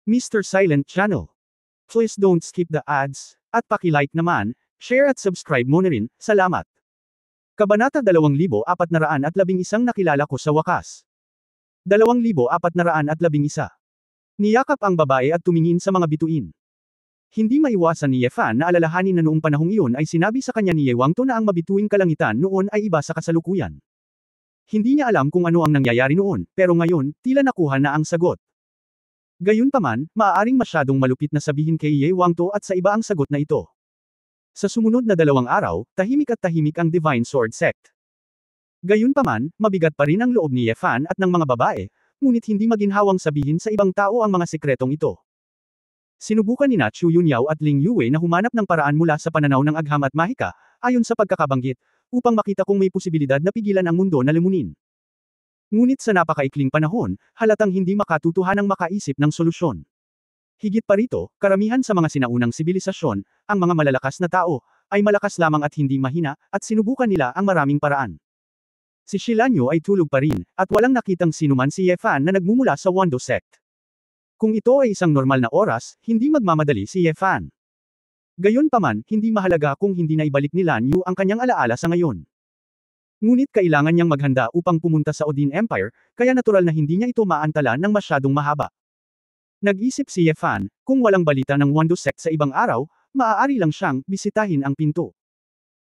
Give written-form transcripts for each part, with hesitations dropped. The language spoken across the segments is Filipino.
Mr. Silent Channel. Please don't skip the ads, at paki-like naman, share at subscribe mo na rin, salamat. Kabanata 2411 nakilala ko sa wakas. 2411. Niyakap ang babae at tumingin sa mga bituin. Hindi maiwasan ni Ye Fan na alalahanin na noong panahong iyon ay sinabi sa kanya ni Ye Wangto na ang mabituing kalangitan noon ay iba sa kasalukuyan. Hindi niya alam kung ano ang nangyayari noon, pero ngayon, tila nakuha na ang sagot. Gayunpaman, maaaring masyadong malupit na sabihin kay Ye Wangto at sa iba ang sagot na ito. Sa sumunod na 2 araw, tahimik ang Divine Sword Sect. Gayunpaman, mabigat pa rin ang loob ni Ye Fan at ng mga babae, ngunit hindi maginhawang sabihin sa ibang tao ang mga sikretong ito. Sinubukan ni Chu Yunyao at Ling Yue na humanap ng paraan mula sa pananaw ng agham at mahika, ayon sa pagkakabanggit, upang makita kung may posibilidad na pigilan ang mundo na lumunin. Ngunit sa napakaikling panahon, halatang hindi makatutuhanang makaisip ng solusyon. Higit pa rito, karamihan sa mga sinaunang sibilisasyon, ang mga malalakas na tao, ay malakas lamang at hindi mahina, at sinubukan nila ang maraming paraan. Si Shilanyo ay tulog pa rin, at walang nakitang sinuman si Ye Fan na nagmumula sa Wando Sect. Kung ito ay isang normal na oras, hindi magmamadali si Ye Fan. Gayunpaman, hindi mahalaga kung hindi na ibalik ni Lan Yu ang kanyang alaala sa ngayon. Ngunit kailangan niyang maghanda upang pumunta sa Odin Empire, kaya natural na hindi niya ito maantala ng masyadong mahaba. Nag-isip si Ye Fan, kung walang balita ng Wando Sect sa ibang araw, maaari lang siyang bisitahin ang pinto.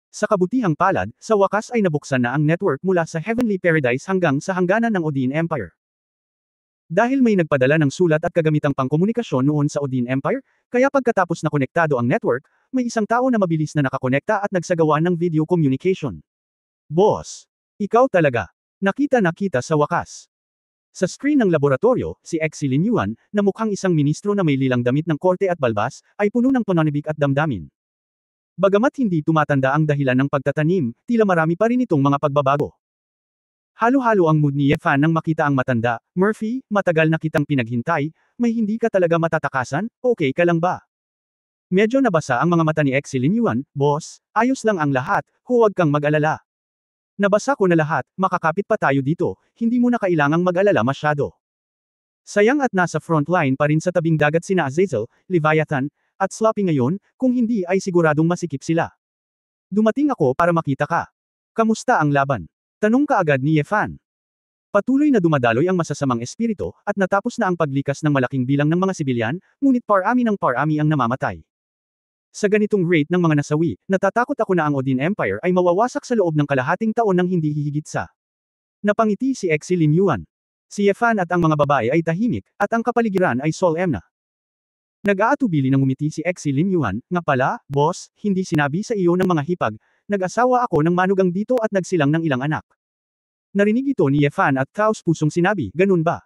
Sa kabutihang palad, sa wakas ay nabuksan na ang network mula sa Heavenly Paradise hanggang sa hangganan ng Odin Empire. Dahil may nagpadala ng sulat at kagamitang pangkomunikasyon noon sa Odin Empire, kaya pagkatapos na konektado ang network, may isang tao na mabilis na nakakonekta at nagsagawa ng video communication. Boss! Ikaw talaga! Nakita sa wakas. Sa screen ng laboratorio, si Xi Lin Yuan, na mukhang isang ministro na may lilang damit ng korte at balbas, ay puno ng pananibik at damdamin. Bagamat hindi tumatanda ang dahilan ng pagtatanim, tila marami pa rin itong mga pagbabago. Halo-halo ang mood ni Ye Fan nang makita ang matanda. Murphy, matagal na kitang pinaghintay, may hindi ka talaga matatakasan, okay ka lang ba? Medyo nabasa ang mga mata ni Xi Lin Yuan, boss, ayos lang ang lahat, huwag kang mag-alala. Nabasa ko na lahat, makakapit pa tayo dito, hindi mo na kailangang mag-alala masyado. Sayang at nasa frontline pa rin sa tabing dagat sina Azazel, Leviathan, at Sloppy ngayon, kung hindi ay siguradong masikip sila. Dumating ako para makita ka. Kamusta ang laban? Tanong kaagad ni Ye Fan. Patuloy na dumadaloy ang masasamang espiritu, at natapos na ang paglikas ng malaking bilang ng mga sibilyan, ngunit parami ang namamatay. Sa ganitong rate ng mga nasawi, natatakot ako na ang Odin Empire ay mawawasak sa loob ng kalahating taon nang hindi hihigit sa. Napangiti si Xi Lin Yuan. Si Ye Fan at ang mga babae ay tahimik, at ang kapaligiran ay solemn na. Nag-aatubili ng umiti si Xi Lin Yuan, nga pala, boss, hindi sinabi sa iyo ng mga hipag, nag-asawa ako ng manugang dito at nagsilang ng ilang anak. Narinig ito ni Ye Fan at taos-pusong sinabi, ganun ba?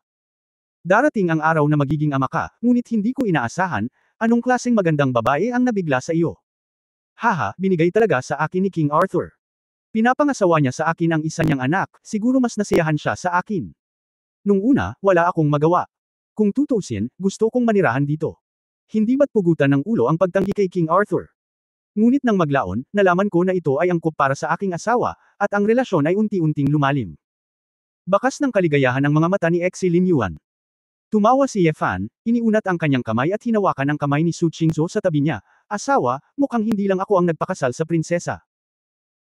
Darating ang araw na magiging ama ka, ngunit hindi ko inaasahan, anong klaseng magandang babae ang nabigla sa iyo? Haha, binigay talaga sa akin ni King Arthur. Pinapangasawa niya sa akin ang isa niyang anak, siguro mas nasiyahan siya sa akin. Nung una, wala akong magawa. Kung tutusin, gusto kong manirahan dito. Hindi ba't pugutan ng ulo ang pagtanggi kay King Arthur? Ngunit nang maglaon, nalaman ko na ito ay angkop para sa aking asawa, at ang relasyon ay unti-unting lumalim. Bakas ng kaligayahan ang mga mata ni Xi Lin Yuan. Tumawa si Ye Fan, iniunat ang kanyang kamay at hinawakan ang kamay ni Su Qingzhou sa tabi niya, asawa, mukhang hindi lang ako ang nagpakasal sa prinsesa.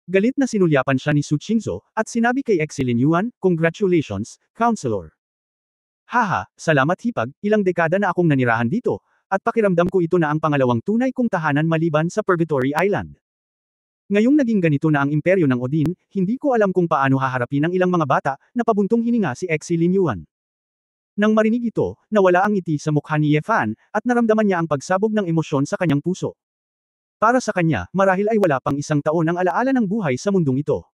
Galit na sinulyapan siya ni Su Qingzhou, at sinabi kay Xi Lin Yuan, congratulations, counselor. Haha, salamat hipag, ilang dekada na akong nanirahan dito, at pakiramdam ko ito na ang pangalawang tunay kong tahanan maliban sa Purgatory Island. Ngayong naging ganito na ang imperyo ng Odin, hindi ko alam kung paano haharapin ang ilang mga bata, na pabuntong hininga si Xi Lin Yuan. Nang marinig ito, nawala ang ngiti sa mukha ni Ye Fan, at naramdaman niya ang pagsabog ng emosyon sa kanyang puso. Para sa kanya, marahil ay wala pang isang taon ang alaala ng buhay sa mundong ito.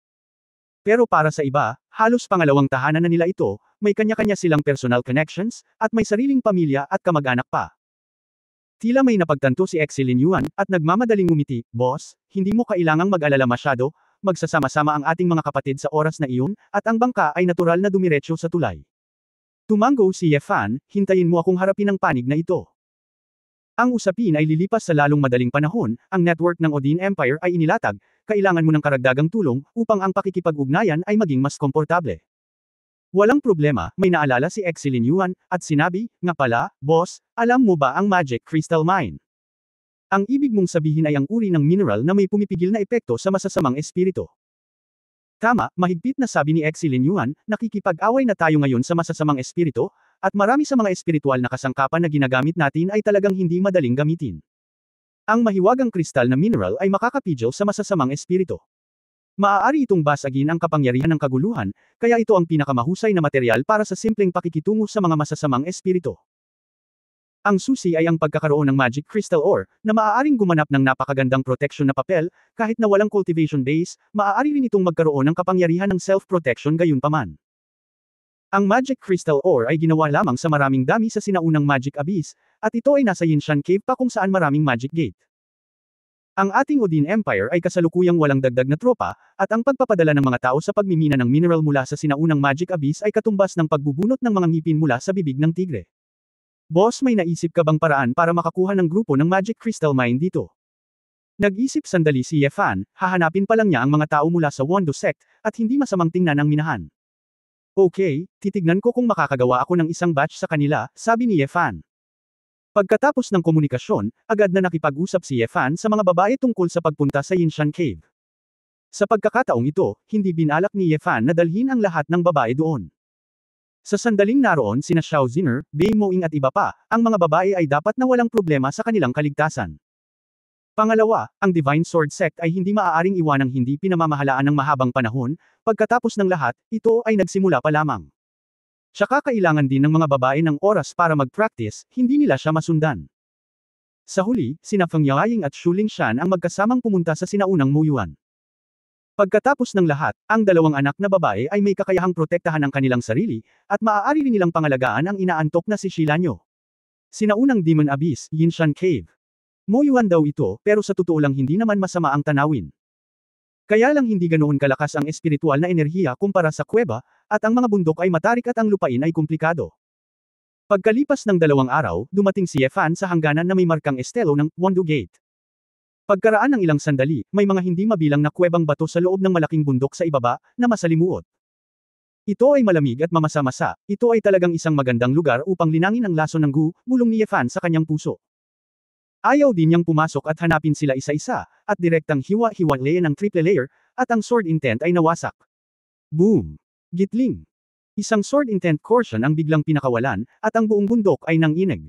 Pero para sa iba, halos pangalawang tahanan na nila ito, may kanya-kanya silang personal connections, at may sariling pamilya at kamag-anak pa. Tila may napagtanto si Xi Lin Yuan, at nagmamadaling ngumiti, boss, hindi mo kailangang mag-alala masyado, magsasama-sama ang ating mga kapatid sa oras na iyon, at ang bangka ay natural na dumiretso sa tulay. Tumango si Ye Fan, hintayin mo akong harapin ang panig na ito. Ang usapin ay lilipas sa lalong madaling panahon, ang network ng Odin Empire ay inilatag, kailangan mo ng karagdagang tulong, upang ang pakikipag-ugnayan ay maging mas komportable. Walang problema, may naalala si Exilin Yuan, at sinabi, nga pala, boss, alam mo ba ang Magic Crystal Mine? Ang ibig mong sabihin ay ang uri ng mineral na may pumipigil na epekto sa masasamang espiritu. Tama, mahigpit na sabi ni Exilin Yuan, nakikipag-away na tayo ngayon sa masasamang espiritu, at marami sa mga espiritual na kasangkapan na ginagamit natin ay talagang hindi madaling gamitin. Ang mahiwagang kristal na mineral ay makakapigil sa masasamang espiritu. Maaari itong basagin ang kapangyarihan ng kaguluhan, kaya ito ang pinakamahusay na material para sa simpleng pakikitungo sa mga masasamang espiritu. Ang susi ay ang pagkakaroon ng magic crystal ore, na maaaring gumanap ng napakagandang protection na papel, kahit na walang cultivation base, maaari rin itong magkaroon ng kapangyarihan ng self-protection gayunpaman. Ang magic crystal ore ay ginawa lamang sa maraming dami sa sinaunang magic abyss, at ito ay nasa Yinshan Cave pa kung saan maraming magic gate. Ang ating Odin Empire ay kasalukuyang walang dagdag na tropa, at ang pagpapadala ng mga tao sa pagmimina ng mineral mula sa sinaunang magic abyss ay katumbas ng pagbubunot ng mga ngipin mula sa bibig ng tigre. Boss, may naisip ka bang paraan para makakuha ng grupo ng magic crystal mine dito? Nag-isip sandali si Ye Fan, hahanapin pa lang niya ang mga tao mula sa Wando sect, at hindi masamang tingnan ang minahan. Okay, titignan ko kung makakagawa ako ng isang batch sa kanila, sabi ni Ye Fan. Pagkatapos ng komunikasyon, agad na nakipag-usap si Ye Fan sa mga babae tungkol sa pagpunta sa Yinshan Cave. Sa pagkakataong ito, hindi binalak ni Ye Fan na dalhin ang lahat ng babae doon. Sa sandaling naroon sina Xiao Ziner, Bei Moing at iba pa, ang mga babae ay dapat na walang problema sa kanilang kaligtasan. Pangalawa, ang Divine Sword Sect ay hindi maaaring iwanang hindi pinamamahalaan ng mahabang panahon, pagkatapos ng lahat, ito ay nagsimula pa lamang. Tsaka kailangan din ng mga babae ng oras para mag-practice, hindi nila siya masundan. Sa huli, sina Feng Yaoying at Xu Lingshan ang magkasamang pumunta sa sinaunang Muyuan. Pagkatapos ng lahat, ang dalawang anak na babae ay may kakayahang protektahan ang kanilang sarili, at maaari rin nilang pangalagaan ang inaantok na si Shilanyo. Sinaunang Demon Abyss, Yinshan Cave. Muyuan daw ito, pero sa totoo lang hindi naman masama ang tanawin. Kaya lang hindi ganoon kalakas ang espiritual na enerhiya kumpara sa kuweba, at ang mga bundok ay matarik at ang lupain ay komplikado. Pagkalipas ng 2 araw, dumating si Ye Fan sa hangganan na may markang estelo ng Wando Gate. Pagkaraan ng ilang sandali, may mga hindi mabilang na kuwebang bato sa loob ng malaking bundok sa ibaba, na masalimuot. Ito ay malamig at mamasa-masa, ito ay talagang isang magandang lugar upang linangin ang laso ng Gu, bulong ni Ye Fan sa kanyang puso. Ayaw din niyang pumasok at hanapin sila isa-isa, at direktang hiwa-hiwalayan ng triple layer, at ang sword intent ay nawasak. Boom! Gitling! Isang sword intent portion ang biglang pinakawalan, at ang buong bundok ay nanginig.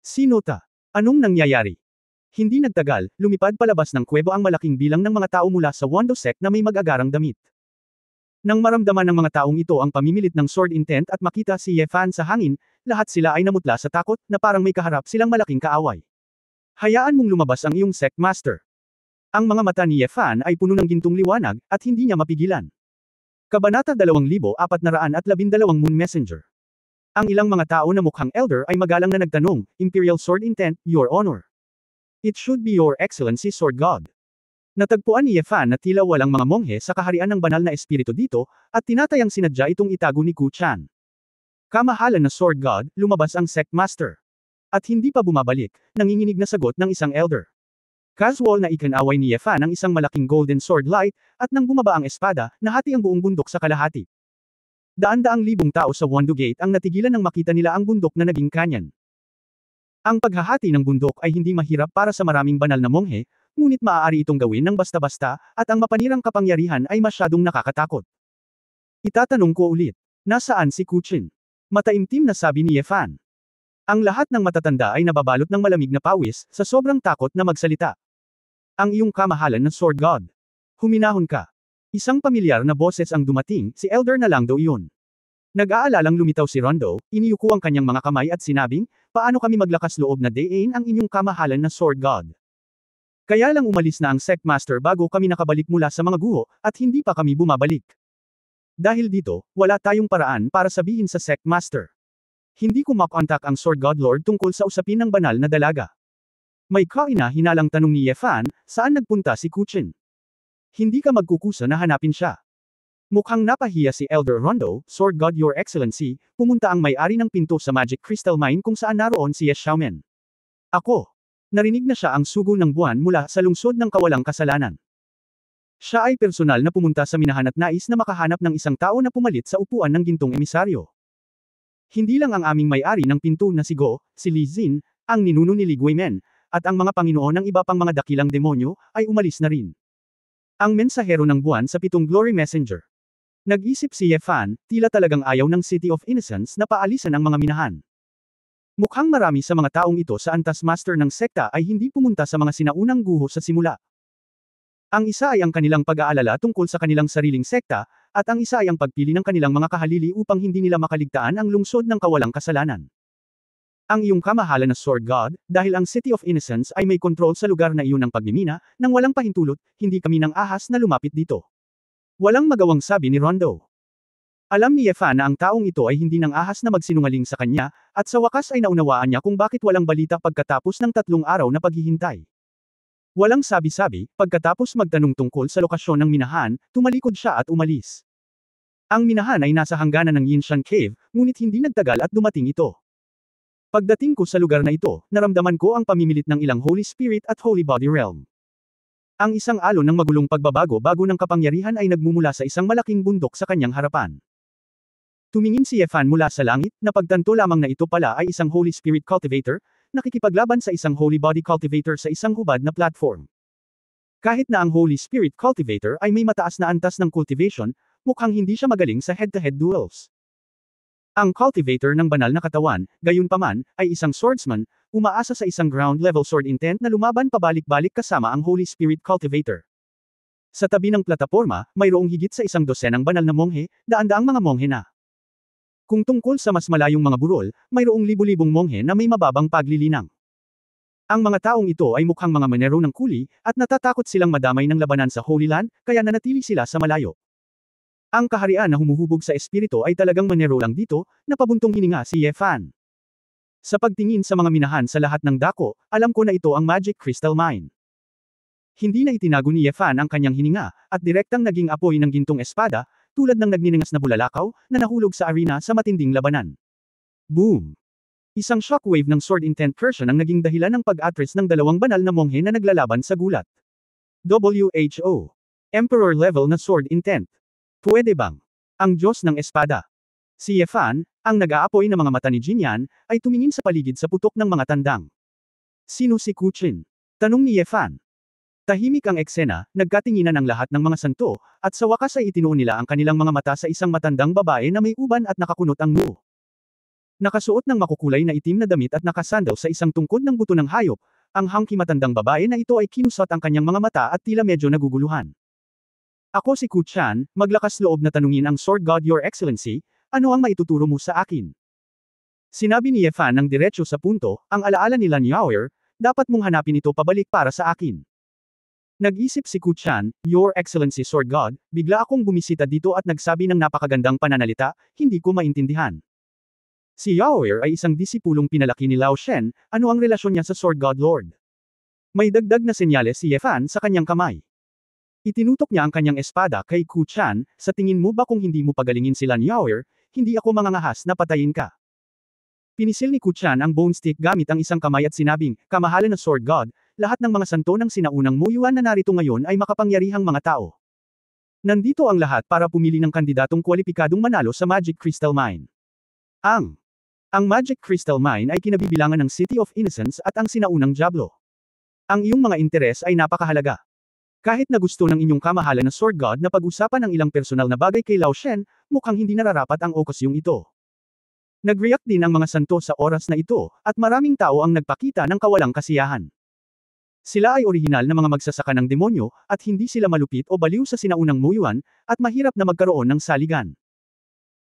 Sinota! Anong nangyayari? Hindi nagtagal, lumipad palabas ng kuwebo ang malaking bilang ng mga tao mula sa Wando sect na may mag-agarang damit. Nang maramdaman ng mga taong ito ang pamimilit ng sword intent at makita si Ye Fan sa hangin, lahat sila ay namutla sa takot, na parang may kaharap silang malaking kaaway. Hayaan mong lumabas ang iyong sect master. Ang mga mata ni Ye Fan ay puno ng gintong liwanag, at hindi niya mapigilan. Kabanata 2412 Moon Messenger. Ang ilang mga tao na mukhang elder ay magalang na nagtanong, Imperial Sword Intent, Your Honor. It should be Your Excellency Sword God. Natagpuan ni Ye Fan na tila walang mga monghe sa kaharian ng banal na espiritu dito, at tinatayang sinadya itong itago ni Ku Chan. Kamahalan na Sword God, lumabas ang sect master. At hindi pa bumabalik, nanginginig na sagot ng isang elder. Casual na ikinaway ni Ye Fan ang isang malaking golden sword light, at nang bumaba ang espada, nahati ang buong bundok sa kalahati. Daan-daang libong tao sa Wando Gate ang natigilan nang makita nila ang bundok na naging kanyan. Ang paghahati ng bundok ay hindi mahirap para sa maraming banal na monghe, ngunit maaari itong gawin ng basta-basta, at ang mapanirang kapangyarihan ay masyadong nakakatakot. Itatanong ko ulit, nasaan si Ku Chin? Mataimtim na sabi ni Ye Fan. Ang lahat ng matatanda ay nababalot ng malamig na pawis, sa sobrang takot na magsalita. Ang iyong kamahalan ng Sword God. Huminahon ka. Isang pamilyar na boses ang dumating, si Elder na lang daw iyon. Nag-aalalang lumitaw si Rondo, iniyuko ang kanyang mga kamay at sinabing, paano kami maglakas loob na dayin ang inyong kamahalan na Sword God? Kaya lang umalis na ang sect master bago kami nakabalik mula sa mga guho, at hindi pa kami bumabalik. Dahil dito, wala tayong paraan para sabihin sa sect master. Hindi ko makontak ang Sword God Lord tungkol sa usapin ng banal na dalaga. May kaina-hinalang tanong ni Ye Fan, saan nagpunta si Ku Chin? Hindi ka magkukusa na hanapin siya. Mukhang napahiya si Elder Rondo, Sword God Your Excellency, pumunta ang may-ari ng pinto sa Magic Crystal Mine kung saan naroon si Ye Xiaomen. Ako. Narinig na siya ang sugo ng buwan mula sa lungsod ng kawalang kasalanan. Siya ay personal na pumunta sa minahan at nais na makahanap ng isang tao na pumalit sa upuan ng gintong emisaryo. Hindi lang ang aming may-ari ng pinto na si Go, si Li Xin, ang ninuno ni Li Guimen, at ang mga panginoon ng iba pang mga dakilang demonyo, ay umalis na rin. Ang mensahero ng buwan sa 7 Glory Messenger. Nag-isip si Ye Fan, tila talagang ayaw ng City of Innocence na paalisan ang mga minahan. Mukhang marami sa mga taong ito sa antas master ng sekta ay hindi pumunta sa mga sinaunang guho sa simula. Ang isa ay ang kanilang pag-aalala tungkol sa kanilang sariling sekta, at ang isa ay ang pagpili ng kanilang mga kahalili upang hindi nila makaligtaan ang lungsod ng kawalang kasalanan. Ang iyong kamahalan na Sword God, dahil ang City of Innocence ay may kontrol sa lugar na iyon ng pagmimina, nang walang pahintulot, hindi kami ng ahas na lumapit dito. Walang magawang sabi ni Rondo. Alam ni Ye Fan na ang taong ito ay hindi nang ahas na magsinungaling sa kanya, at sa wakas ay naunawaan niya kung bakit walang balita pagkatapos ng 3 araw na paghihintay. Walang sabi-sabi, pagkatapos magtanong tungkol sa lokasyon ng minahan, tumalikod siya at umalis. Ang minahan ay nasa hangganan ng Yinshan Cave, ngunit hindi nagtagal at dumating ito. Pagdating ko sa lugar na ito, naramdaman ko ang pamimilit ng ilang Holy Spirit at Holy Body Realm. Ang isang alon ng magulong pagbabago bago ng kapangyarihan ay nagmumula sa isang malaking bundok sa kanyang harapan. Tumingin si Ye Fan mula sa langit, napagtanto lamang na ito pala ay isang Holy Spirit Cultivator, nakikipaglaban sa isang Holy Body Cultivator sa isang hubad na platform. Kahit na ang Holy Spirit Cultivator ay may mataas na antas ng cultivation, mukhang hindi siya magaling sa head-to-head duels. Ang cultivator ng banal na katawan, gayunpaman, ay isang swordsman, umaasa sa isang ground-level sword intent na lumaban pabalik-balik kasama ang Holy Spirit Cultivator. Sa tabi ng plataporma, mayroong higit sa 100 banal na monghe, daan-daang mga monghe na. Kung tungkol sa mas malayong mga burol, mayroong libu-libong monghe na may mababang paglilinang. Ang mga taong ito ay mukhang mga manero ng kuli, at natatakot silang madamay ng labanan sa Holy Land, kaya nanatili sila sa malayo. Ang kaharian na humuhubog sa espiritu ay talagang manero lang dito, napabuntong hininga si Ye Fan. Sa pagtingin sa mga minahan sa lahat ng dako, alam ko na ito ang Magic Crystal Mine. Hindi na itinago ni Ye Fan ang kanyang hininga, at direktang naging apoy ng gintong espada, tulad ng nagniningas na bulalakaw, na nahulog sa arena sa matinding labanan. Boom! Isang shockwave ng sword intent version ang naging dahilan ng pag-atras ng 2 banal na monghe na naglalaban sa gulat. WHO. Emperor level na sword intent. Pwede bang? Ang Diyos ng Espada. Si Ye Fan, ang nag-aapoy na mga mata ni Jinyan, ay tumingin sa paligid sa putok ng mga tandang. Sino si Ku Chin? Tanong ni Ye Fan. Tahimik ang eksena, nagkatinginan ang lahat ng mga santo, at sa wakas ay itinuon nila ang kanilang mga mata sa isang matandang babae na may uban at nakakunot ang noo. Nakasuot ng makukulay na itim na damit at nakasandal sa isang tungkod ng buto ng hayop, ang hangky matandang babae na ito ay kinusot ang kanyang mga mata at tila medyo naguguluhan. Ako si Ku Chan, maglakas loob na tanungin ang Sword God Your Excellency, ano ang maituturo mo sa akin? Sinabi ni Ye Fan ng diretso sa punto, ang alaala ni Lan Yaoer, dapat mong hanapin ito pabalik para sa akin. Nag-isip si Ku Chan, Your Excellency Sword God, bigla akong bumisita dito at nagsabi ng napakagandang pananalita, hindi ko maintindihan. Si Yaoer ay isang disipulong pinalaki ni Lao Shen, ano ang relasyon niya sa Sword God Lord? May dagdag na senyales si Ye Fan sa kanyang kamay. Itinutok niya ang kanyang espada kay Ku Chan, sa tingin mo ba kung hindi mo pagalingin si Lan Yaoer, hindi ako mangangahas na patayin ka. Pinisil ni Ku Chan ang bone stick gamit ang isang kamay at sinabing, kamahalan na Sword God, lahat ng mga santo ng sinaunang Muyuan na narito ngayon ay makapangyarihang mga tao. Nandito ang lahat para pumili ng kandidatong kwalipikadong manalo sa Magic Crystal Mine. Ang Magic Crystal Mine ay kinabibilangan ng City of Innocence at ang sinaunang Diablo. Ang iyong mga interes ay napakahalaga. Kahit na gusto ng inyong kamahalan na Sword God na pag-usapan ang ilang personal na bagay kay Lao Shen, mukhang hindi nararapat ang okasyong ito. Nag-react din ang mga santo sa oras na ito, at maraming tao ang nagpakita ng kawalang kasiyahan. Sila ay orihinal na mga magsasaka ng demonyo, at hindi sila malupit o baliw sa sinaunang Muyuan, at mahirap na magkaroon ng saligan.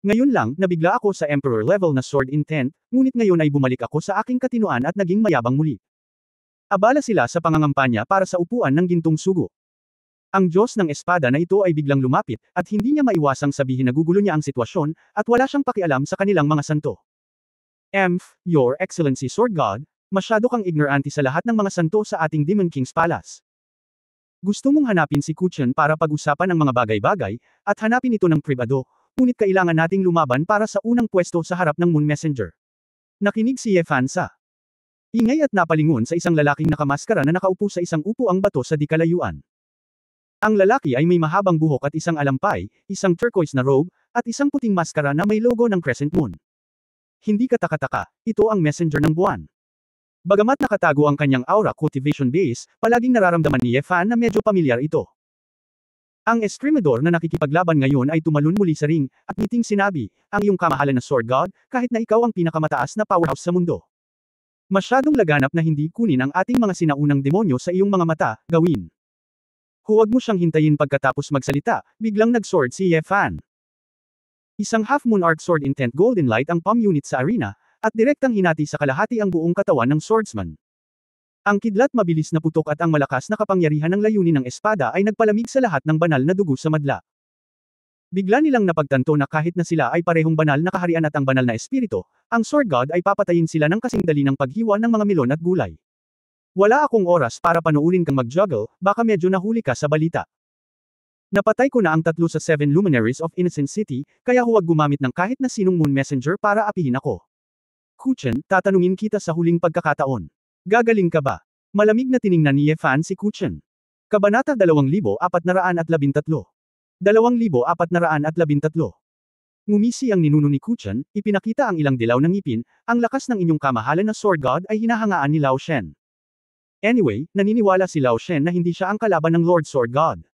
Ngayon lang, nabigla ako sa Emperor level na sword intent, ngunit ngayon ay bumalik ako sa aking katinuan at naging mayabang muli. Abala sila sa pangangampanya para sa upuan ng gintong sugo. Ang Diyos ng Espada na ito ay biglang lumapit, at hindi niya maiwasang sabihin na gugulo niya ang sitwasyon, at wala siyang pakialam sa kanilang mga santo. Your Excellency Sword God, masyado kang ignorante sa lahat ng mga santo sa ating Demon King's Palace. Gusto mong hanapin si Ku Chan para pag-usapan ang mga bagay-bagay, at hanapin ito ng pribado, ngunit kailangan nating lumaban para sa unang pwesto sa harap ng Moon Messenger. Nakinig si Ye Fan sa ingay at napalingon sa isang lalaking nakamaskara na nakaupo sa isang upuang bato sa di kalayuan. Ang lalaki ay may mahabang buhok at isang alampay, isang turquoise na robe, at isang puting maskara na may logo ng crescent moon. Hindi kataka-taka, ito ang messenger ng buwan. Bagamat nakatago ang kanyang aura cultivation base, palaging nararamdaman ni Yefan na medyo pamilyar ito. Ang Escrimador na nakikipaglaban ngayon ay tumalon muli sa ring, at ngiting sinabi, ang iyong kamahalan na Sword God, kahit na ikaw ang pinakamataas na powerhouse sa mundo. Masyadong laganap na hindi kunin ang ating mga sinaunang demonyo sa iyong mga mata, gawin. Huwag mo siyang hintayin pagkatapos magsalita, biglang nag-sword si Yefan. Isang half-moon arc sword intent golden light ang palm unit sa arena, at direktang hinati sa kalahati ang buong katawan ng swordsman. Ang kidlat mabilis na putok at ang malakas na kapangyarihan ng layunin ng espada ay nagpalamig sa lahat ng banal na dugo sa madla. Bigla nilang napagtanto na kahit na sila ay parehong banal na kaharian at ang banal na espiritu, ang Sword God ay papatayin sila ng kasing dali ng paghiwa ng mga melon at gulay. Wala akong oras para panoorin kang mag-juggle, baka medyo nahuli ka sa balita. Napatay ko na ang 3 sa 7 luminaries of Innocent City, kaya huwag gumamit ng kahit na sinong moon messenger para apihin ako. Kuchen, tatanungin kita sa huling pagkakataon. Gagaling ka ba? Malamig na tiningnan ni Yefan si Kuchen. Kabanata 2413. 2413. Ngumisi ang ninuno ni Kuchen, ipinakita ang ilang dilaw ng ngipin, ang lakas ng inyong kamahalan na Sword God ay hinahangaan ni Lao Shen. Anyway, naniniwala si Lao Shen na hindi siya ang kalaban ng Lord Sword God.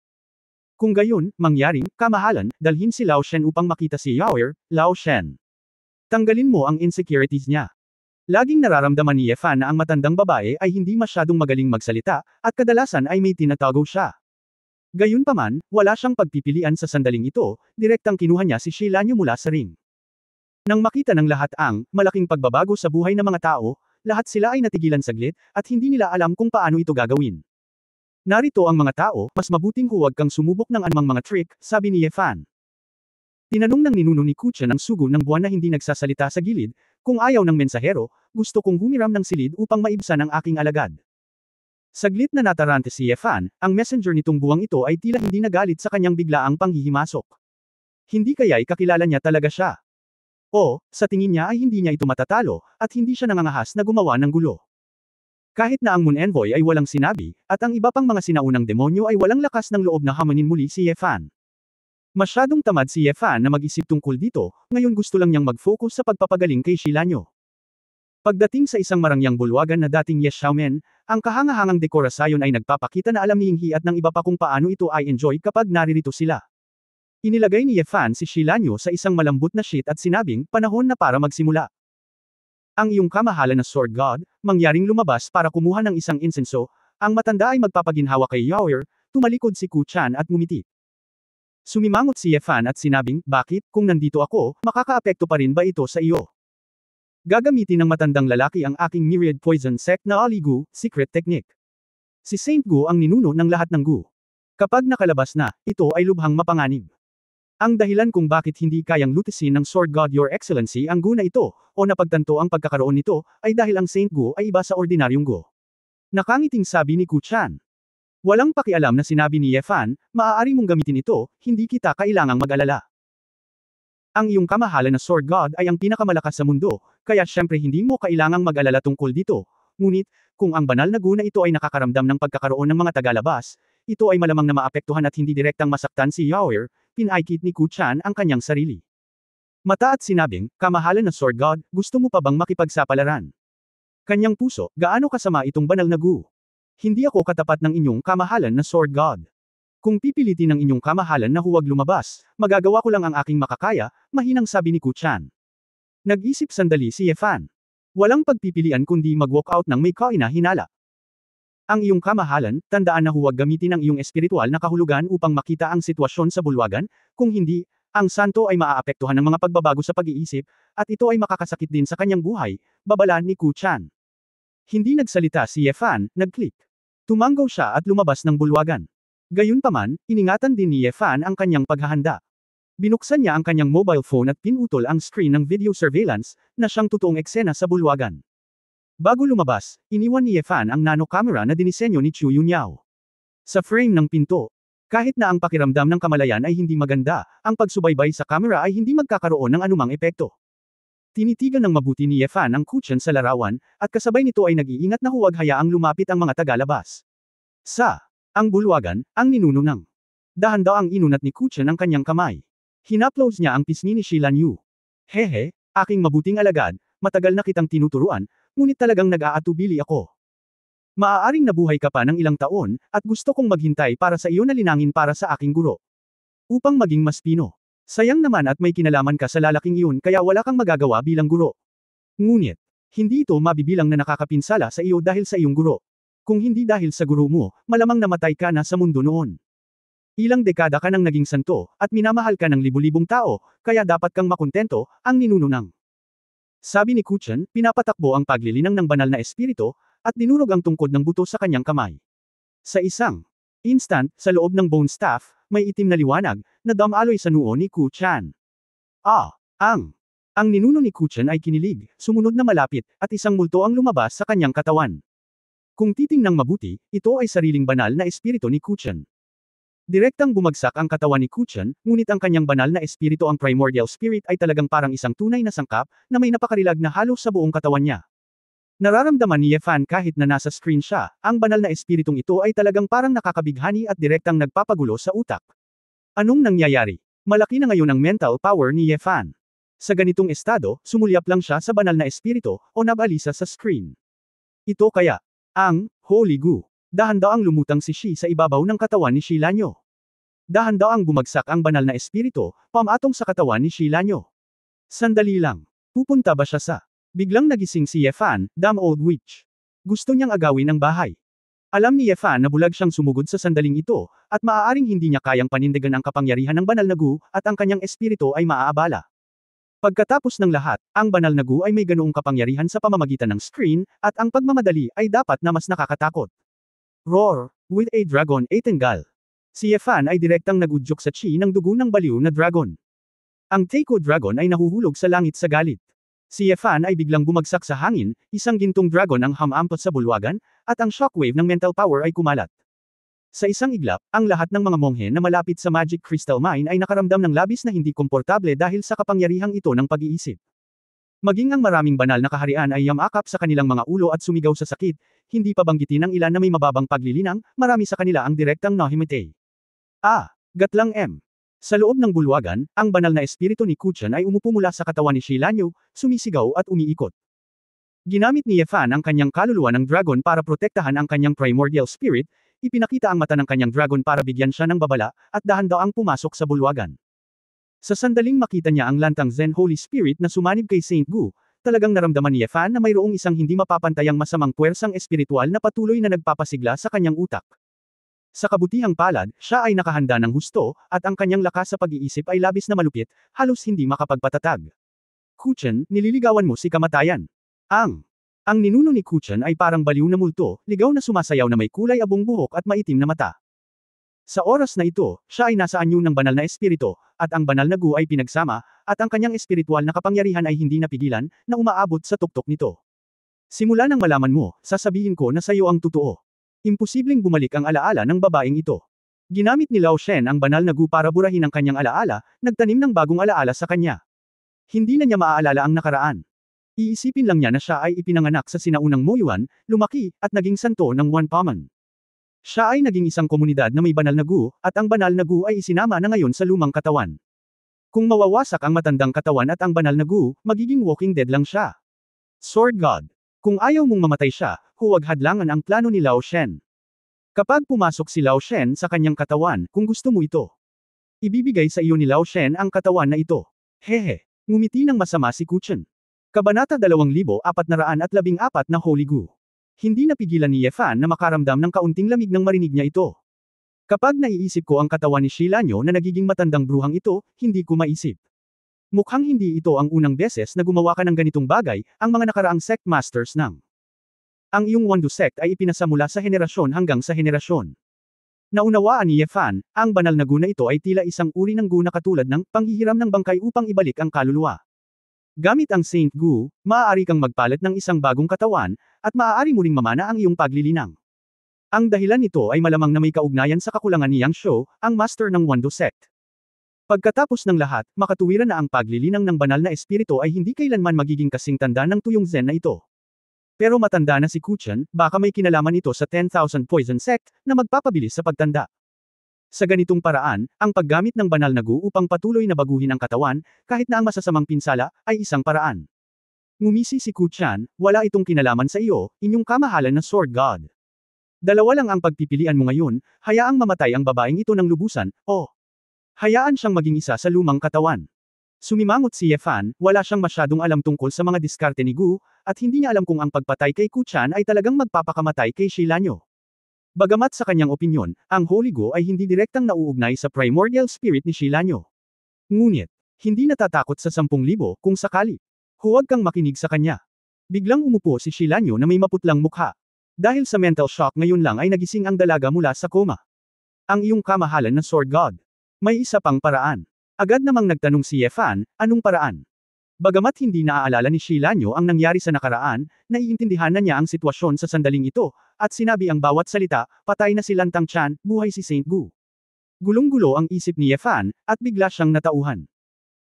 Kung gayon, mangyaring, kamahalan, dalhin si Lao Shen upang makita si Yaoer, Lao Shen. Tanggalin mo ang insecurities niya. Laging nararamdaman ni Yefan na ang matandang babae ay hindi masyadong magaling magsalita, at kadalasan ay may tinatago siya. Gayunpaman, wala siyang pagpipilian sa sandaling ito, direktang kinuha niya si Shilanyo mula sa ring. Nang makita ng lahat ang malaking pagbabago sa buhay ng mga tao, lahat sila ay natigilan saglit, at hindi nila alam kung paano ito gagawin. Narito ang mga tao, mas mabuting huwag kang sumubok ng anumang mga trick, sabi ni Yefan. Tinanong ng ninuno ni Kuchen ang sugo ng buwan na hindi nagsasalita sa gilid, kung ayaw ng mensahero, gusto kong humiram ng silid upang maibsan ang aking alagad. Saglit na natarante si Yefan, ang messenger nitong buwang ito ay tila hindi nagalit sa kanyang biglaang panghihimasok. Hindi kaya'y kakilala niya talaga siya. O, sa tingin niya ay hindi niya ito matatalo, at hindi siya nangangahas na gumawa ng gulo. Kahit na ang Moon Envoy ay walang sinabi, at ang iba pang mga sinaunang demonyo ay walang lakas ng loob na hamanin muli si Yefan. Masyadong tamad si Yefan na mag-isip tungkol dito, ngayon gusto lang niyang mag-focus sa pagpapagaling kay Shilanyo. Pagdating sa isang marangyang bulwagan na dating Yes Xiaomen, ang kahangahangang dekorasyon ay nagpapakita na alam ni Yinghe at ng iba pa kung paano ito ay enjoy kapag naririto sila. Inilagay ni Yefan si Shilanyo sa isang malambot na sheet at sinabing, panahon na para magsimula. Ang iyong kamahalan na Sword God, mangyaring lumabas para kumuha ng isang insenso, ang matanda ay magpapaginhawa kay Yaoer, tumalikod si Kuchan at ngumiti. Sumimangot si Yefan at sinabing, bakit, kung nandito ako, makakaapekto pa rin ba ito sa iyo? Gagamitin ng matandang lalaki ang aking myriad poison sect na Ali Gu, secret technique. Si Saint Gu ang ninuno ng lahat ng Gu. Kapag nakalabas na, ito ay lubhang mapanganib. Ang dahilan kung bakit hindi kayang lutisin ng Sword God Your Excellency ang Gu na ito, o napagtanto ang pagkakaroon nito, ay dahil ang Saint Gu ay iba sa ordinaryong Gu. Nakangiting sabi ni Kuchan. Walang pakialam na sinabi ni Yefan, maaari mong gamitin ito, hindi kita kailangang mag-alala. Ang iyong kamahalan na Sword God ay ang pinakamalakas sa mundo, kaya syempre hindi mo kailangang mag-alala tungkol dito. Ngunit, kung ang banal na guna ito ay nakakaramdam ng pagkakaroon ng mga tagalabas, ito ay malamang na maapektuhan at hindi direktang masaktan si Yaoer, pinaikit ni Kuchan ang kanyang sarili. Mata at sinabing, kamahalan na Sword God, gusto mo pa bang makipagsapalaran? Kanyang puso, gaano kasama itong banal na Gu? Hindi ako katapat ng inyong kamahalan na Sword God. Kung pipilitin ng inyong kamahalan na huwag lumabas, magagawa ko lang ang aking makakaya, mahinang sabi ni Kuchan. Nag-isip sandali si Yefan. Walang pagpipilian kundi mag-walk out ng may kaina-hinala. Ang iyong kamahalan, tandaan na huwag gamitin ang iyong espiritual na kahulugan upang makita ang sitwasyon sa bulwagan, kung hindi, ang santo ay maaapektuhan ng mga pagbabago sa pag-iisip, at ito ay makakasakit din sa kanyang buhay, babala ni Kuchan. Hindi nagsalita si Yefan, nag-click. Tumanggaw siya at lumabas ng bulwagan. Gayunpaman, iningatan din ni Yefan ang kanyang paghahanda. Binuksan niya ang kanyang mobile phone at pinutol ang screen ng video surveillance, na siyang totoong eksena sa bulwagan. Bago lumabas, iniwan ni Yefan ang nano camera na dinisenyo ni Chu Yunyao. Sa frame ng pinto, kahit na ang pakiramdam ng kamalayan ay hindi maganda, ang pagsubaybay sa camera ay hindi magkakaroon ng anumang epekto. Tinitigan ng mabuti ni Yefan ang Kuchen sa larawan, at kasabay nito ay nag-iingat na huwag hayaang lumapit ang mga tagalabas. Ang bulwagan, ang ninuno ng Dahan-daang inunat ni Kuchen ang kanyang kamay. Hinaplos niya ang pisngi ni Shilan Yu. Hehe, aking mabuting alagad, matagal na kitang tinuturuan, ngunit talagang nag-aatubili ako. Maaaring nabuhay ka pa ng ilang taon, at gusto kong maghintay para sa iyo na linangin para sa aking guro. Upang maging mas pino. Sayang naman at may kinalaman ka sa lalaking iyon kaya wala kang magagawa bilang guro. Ngunit, hindi ito mabibilang na nakakapinsala sa iyo dahil sa iyong guro. Kung hindi dahil sa guro mo, malamang namatay ka na sa mundo noon. Ilang dekada ka nang naging santo, at minamahal ka ng libu-libong tao, kaya dapat kang makontento, ang ninununang. Sabi ni Kuchen, pinapatakbo ang paglilinang ng banal na espiritu, at dinurog ang tungkod ng buto sa kanyang kamay. Sa isang instant, sa loob ng bone staff, may itim na liwanag, na damaloy sa noo ni Kuchen. Ang ninuno ni Kuchen ay kinilig, sumunod na malapit, at isang multo ang lumabas sa kanyang katawan. Kung titingnang mabuti, ito ay sariling banal na espiritu ni Kuchen. Direktang bumagsak ang katawan ni Kuchen, ngunit ang kanyang banal na espiritu ang primordial spirit ay talagang parang isang tunay na sangkap, na may napakarilag na halos sa buong katawan niya. Nararamdaman ni Yefan kahit na nasa screen siya, ang banal na espiritong ito ay talagang parang nakakabighani at direktang nagpapagulo sa utak. Anong nangyayari? Malaki na ngayon ang mental power ni Yefan. Sa ganitong estado, sumulyap lang siya sa banal na espiritu, o nabalisa sa screen. Ito kaya, ang Holy Gu. Dahan-daang lumutang si Shi sa ibabaw ng katawan ni Shi Lanyo. Dahan-daang bumagsak ang banal na espiritu, pamatong sa katawan ni Shi Lanyo. Sandali lang. Pupunta ba siya sa? Biglang nagising si Yefan, damn old witch. Gusto niyang agawin ang bahay. Alam ni Yefan na bulag siyang sumugod sa sandaling ito, at maaaring hindi niya kayang panindigan ang kapangyarihan ng banal na Gu, at ang kanyang espiritu ay maaabala. Pagkatapos ng lahat, ang banal na Gu ay may ganoong kapangyarihan sa pamamagitan ng screen, at ang pagmamadali ay dapat na mas nakakatakot. Roar, with a dragon a tenggal. Si Yefan ay direktang nagudyok sa chi ng dugo ng baliw na dragon. Ang Teiko Dragon ay nahuhulog sa langit sa galit. Si Yefan ay biglang bumagsak sa hangin, isang gintong dragon ang hamampot sa bulwagan, at ang shockwave ng mental power ay kumalat. Sa isang iglap, ang lahat ng mga monghe na malapit sa Magic Crystal Mine ay nakaramdam ng labis na hindi komportable dahil sa kapangyarihang ito ng pag-iisip. Maging ang maraming banal na kaharian ay yamakap sa kanilang mga ulo at sumigaw sa sakit, hindi pa banggitin ng ilan na may mababang paglilinang, marami sa kanila ang direktang nahimatay. Gatlang M. Sa loob ng bulwagan, ang banal na espiritu ni Kuchen ay umupo mula sa katawan ni Shi Lanyo, sumisigaw at umiikot. Ginamit ni Yefan ang kanyang kaluluwa ng dragon para protektahan ang kanyang primordial spirit, ipinakita ang mata ng kanyang dragon para bigyan siya ng babala, at dahan-daang pumasok sa bulwagan. Sa sandaling makita niya ang lantang Zen Holy Spirit na sumanib kay Saint Gu, talagang naramdaman ni Yefan na mayroong isang hindi mapapantayang masamang puwersang espiritual na patuloy na nagpapasigla sa kanyang utak. Sa kabutihang palad, siya ay nakahanda ng husto, at ang kanyang lakas sa pag-iisip ay labis na malupit, halos hindi makapagpatatag. Kuchen, nililigawan mo si kamatayan. Ang ninuno ni Kuchen ay parang baliw na multo, ligaw na sumasayaw na may kulay abong buhok at maitim na mata. Sa oras na ito, siya ay nasa anyo ng banal na espiritu, at ang banal na Gu ay pinagsama, at ang kanyang espiritual na kapangyarihan ay hindi napigilan, na umaabot sa tuktok nito. Simula nang malaman mo, sasabihin ko na sa iyo ang totoo. Imposibleng bumalik ang alaala ng babaeng ito. Ginamit ni Lao Shen ang banal na Gu para burahin ang kanyang alaala, nagtanim ng bagong alaala sa kanya. Hindi na niya maaalala ang nakaraan. Iisipin lang niya na siya ay ipinanganak sa sinaunang Moyuan, lumaki, at naging santo ng One Paman. Siya ay naging isang komunidad na may banal na Gu, at ang banal na Gu ay isinama na ngayon sa lumang katawan. Kung mawawasak ang matandang katawan at ang banal na Gu, magiging walking dead lang siya. Sword God. Kung ayaw mong mamatay siya, huwag hadlangan ang plano ni Lao Shen. Kapag pumasok si Lao Shen sa kanyang katawan, kung gusto mo ito, ibibigay sa iyo ni Lao Shen ang katawan na ito. Hehe. Ngumiti ng masama si Kuchen. Kabanata 2414 na Holy Gu. Hindi napigilan ni Yefan na makaramdam ng kaunting lamig nang marinig niya ito. Kapag naiisip ko ang katawan ni Shi Lanyo na nagiging matandang bruhang ito, hindi ko maisip. Mukhang hindi ito ang unang beses na gumawa ka ng ganitong bagay, ang mga nakaraang sect masters ng. Ang iyong Wando sect ay ipinasa mula sa henerasyon hanggang sa henerasyon. Naunawaan ni Yefan, ang banal na Gu na ito ay tila isang uri ng Gu na katulad ng panghihiram ng bangkay upang ibalik ang kaluluwa. Gamit ang Saint Gu, maaari kang magpalit ng isang bagong katawan, at maaari mo ring mamana ang iyong paglilinang. Ang dahilan nito ay malamang na may kaugnayan sa kakulangan ni Yang Shou, ang master ng Wando sect. Pagkatapos ng lahat, makatuwiran na ang paglilinang ng banal na espiritu ay hindi kailanman magiging kasing tanda ng tuyong Zen na ito. Pero matanda na si Kuchen, baka may kinalaman ito sa 10,000 Poison Sect, na magpapabilis sa pagtanda. Sa ganitong paraan, ang paggamit ng banal na gu upang patuloy na baguhin ang katawan, kahit na ang masasamang pinsala, ay isang paraan. Ngumisi si Ku Chan, wala itong kinalaman sa iyo, inyong kamahalan na Sword God. Dalawa lang ang pagpipilian mo ngayon, hayaang mamatay ang babaeng ito ng lubusan, o hayaan siyang maging isa sa lumang katawan. Sumimangot si Ye Fan, wala siyang masyadong alam tungkol sa mga diskarte ni Gu, at hindi niya alam kung ang pagpatay kay Ku Chan ay talagang magpapakamatay kay Shilanyo. Bagamat sa kanyang opinyon, ang Holy Gu ay hindi direktang nauugnay sa primordial spirit ni Shilanyo. Ngunit, hindi natatakot sa 10,000 kung sakali. Huwag kang makinig sa kanya. Biglang umupo si Shilanyo na may maputlang mukha. Dahil sa mental shock ngayon lang ay nagising ang dalaga mula sa koma. Ang iyong kamahalan na Sword God. May isa pang paraan. Agad namang nagtanong si Ye Fan, anong paraan? Bagamat hindi naaalala ni Shilanyo ang nangyari sa nakaraan, naiintindihan na niya ang sitwasyon sa sandaling ito, at sinabi ang bawat salita, patay na si Lantang Chan, buhay si Saint Gu. Gulong-gulo ang isip ni Ye Fan, at bigla siyang natauhan.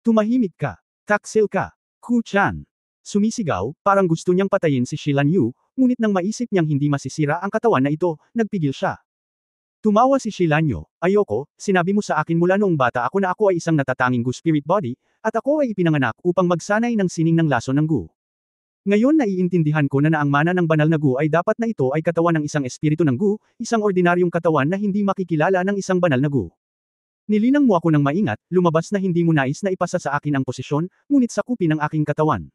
Tumahimik ka. Taksil ka. Ku Chan. Sumisigaw, parang gusto niyang patayin si Shilanyo, ngunit nang maisip niyang hindi masisira ang katawan na ito, nagpigil siya. Tumawa si Shilanyo, ayoko, sinabi mo sa akin mula noong bata ako na ako ay isang natatanging Gu spirit body, at ako ay ipinanganak upang magsanay ng sining ng lason ng Gu. Ngayon naiintindihan ko na ang mana ng banal na Gu ay dapat na ito ay katawan ng isang espiritu ng Gu, isang ordinaryong katawan na hindi makikilala ng isang banal na Gu. Nilinang mo ako ng maingat, lumabas na hindi mo nais na ipasa sa akin ang posisyon, ngunit sakupin ang aking katawan.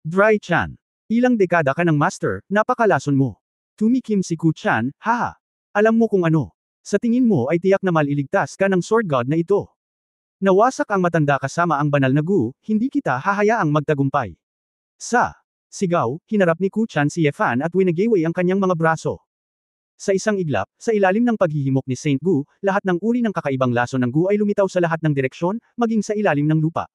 Dry Chan. Ilang dekada ka ng master, napakalason mo. Tumikim si Ku Chan, haha. Alam mo kung ano. Sa tingin mo ay tiyak na maliligtas ka ng Sword God na ito. Nawasak ang matanda kasama ang banal na Gu, hindi kita hahayaang magtagumpay. Sigaw, hinarap ni Ku Chan si Ye Fan at winagaway ang kanyang mga braso. Sa isang iglap, sa ilalim ng paghihimok ni Saint Gu, lahat ng uri ng kakaibang lason ng Gu ay lumitaw sa lahat ng direksyon, maging sa ilalim ng lupa.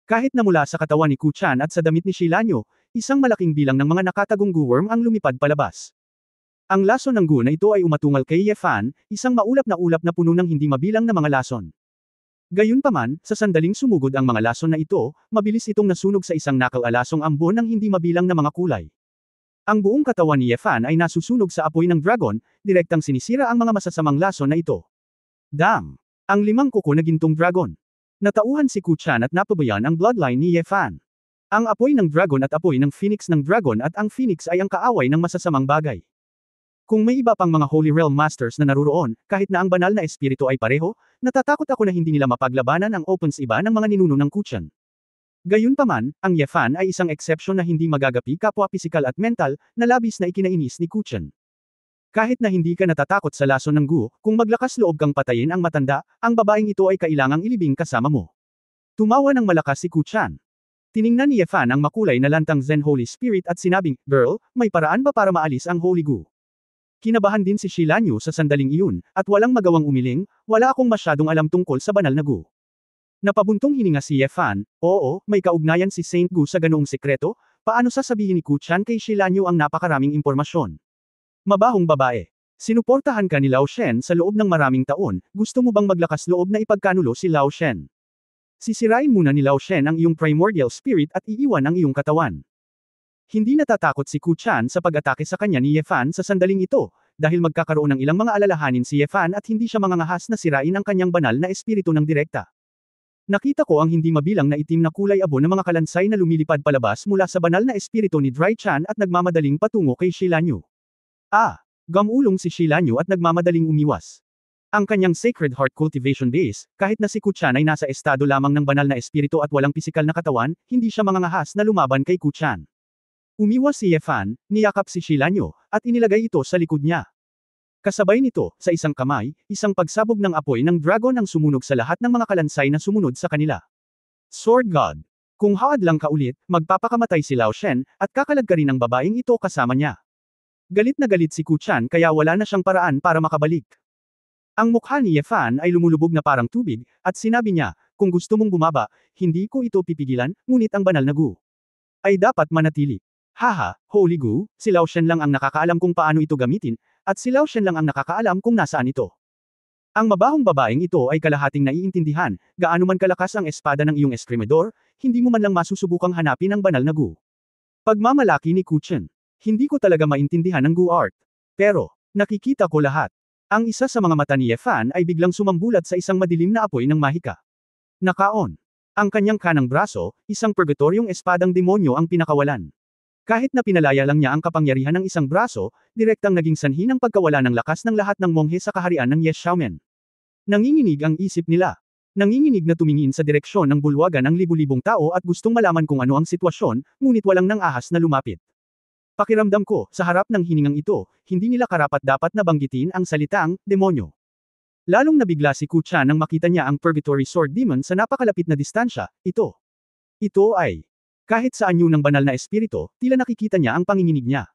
Kahit na mula sa katawan ni Ku Chan at sa damit ni Shilanyo, isang malaking bilang ng mga nakatagong Gu worm ang lumipad palabas. Ang lason ng Gu na ito ay umatungal kay Ye Fan, isang maulap na puno ng hindi mabilang na mga lason. Gayunpaman, sa sandaling sumugod ang mga lason na ito, mabilis itong nasunog sa isang nakal-alasong ambon ng hindi mabilang na mga kulay. Ang buong katawan ni Ye Fan ay nasusunog sa apoy ng dragon, direktang sinisira ang mga masasamang lason na ito. Dam! Ang 5 kuko na gintong dragon. Natauhan si Ku Chan at napabayan ang bloodline ni Ye Fan. Ang apoy ng dragon at apoy ng phoenix ng dragon at ang phoenix ay ang kaaway ng masasamang bagay. Kung may iba pang mga Holy Realm Masters na naruroon, kahit na ang banal na espiritu ay pareho, natatakot ako na hindi nila mapaglabanan ang opens iba ng mga ninuno ng Ku Chan. Gayunpaman, ang Ye Fan ay isang eksepsyon na hindi magagapi kapwa pisikal at mental, na labis na ikinainis ni Ku Chan. Kahit na hindi ka natatakot sa lason ng Gu, kung maglakas loob kang patayin ang matanda, ang babaeng ito ay kailangang ilibing kasama mo. Tumawa ng malakas si Ku Chan. Tiningnan ni Ye Fan ang makulay na lantang Zen Holy Spirit at sinabing, girl, may paraan ba para maalis ang Holy Gu? Kinabahan din si Shilanyo sa sandaling iyon, at walang magawang umiling, wala akong masyadong alam tungkol sa banal na Gu. Napabuntong hininga si Ye Fan, oo, may kaugnayan si Saint Gu sa ganoong sekreto, paano sasabihin ni Ku Chan kay Shilanyo ang napakaraming impormasyon? Mabahong babae. Sinuportahan ka ni Lao Shen sa loob ng maraming taon, gusto mo bang maglakas loob na ipagkanulo si Lao Shen? Sisirain muna ni Lao Shen ang iyong primordial spirit at iiwan ang iyong katawan. Hindi natatakot si Ku Chan sa pag-atake sa kanya ni Ye Fan sa sandaling ito, dahil magkakaroon ng ilang mga alalahanin si Ye Fan at hindi siya mangangahas na sirain ang kanyang banal na espiritu ng direkta. Nakita ko ang hindi mabilang na itim na kulay abo ng mga kalansay na lumilipad palabas mula sa banal na espiritu ni Dry Chan at nagmamadaling patungo kay Shilanyo. Gamulong si Shilanyo at nagmamadaling umiwas. Ang kanyang Sacred Heart Cultivation Base, kahit na si Ku Chan ay nasa estado lamang ng banal na espiritu at walang pisikal na katawan, hindi siya mangangahas na lumaban kay Ku Chan. Umiwas si Ye Fan, niyakap si Shilanyo, at inilagay ito sa likod niya. Kasabay nito, sa isang kamay, isang pagsabog ng apoy ng dragon ang sumunog sa lahat ng mga kalansay na sumunod sa kanila. Sword God. Kung haad lang ka ulit, magpapakamatay si Lao Shen, at kakalag ka rin ang babaeng ito kasama niya. Galit na galit si Ku Chan kaya wala na siyang paraan para makabalik. Ang mukha ni Ye Fan ay lumulubog na parang tubig, at sinabi niya, kung gusto mong bumaba, hindi ko ito pipigilan, ngunit ang banal na Gu ay dapat manatili. Haha, Holy Gu, si Lao Shen lang ang nakakaalam kung paano ito gamitin, at si Lao Shen lang ang nakakaalam kung nasaan ito. Ang mabahong babaeng ito ay kalahating naiintindihan, gaano man kalakas ang espada ng iyong eskrimedor, hindi mo man lang masusubukang hanapin ang banal na Gu. Pagmamalaki ni Ku Chan. Hindi ko talaga maintindihan ang Gu art. Pero, nakikita ko lahat. Ang isa sa mga mata ni Yefan ay biglang sumambulat sa isang madilim na apoy ng mahika. Nakaon. Ang kanyang kanang braso, isang purgatoryong espadang demonyo ang pinakawalan. Kahit na pinalaya lang niya ang kapangyarihan ng isang braso, direktang naging sanhi ng pagkawala ng lakas ng lahat ng monghe sa kaharian ng Yeshaumen. Nanginginig ang isip nila. Nanginginig na tumingin sa direksyon ng bulwagan ng libu-libong tao at gustong malaman kung ano ang sitwasyon, ngunit walang nang ahas na lumapit. Pakiramdam ko, sa harap ng hiningang ito, hindi nila karapat-dapat na banggitin ang salitang, demonyo. Lalong nabigla si Kuchan nang makita niya ang Purgatory Sword Demon sa napakalapit na distansya, ito. Ito ay. Kahit sa anyo ng banal na espiritu, tila nakikita niya ang panginginig niya.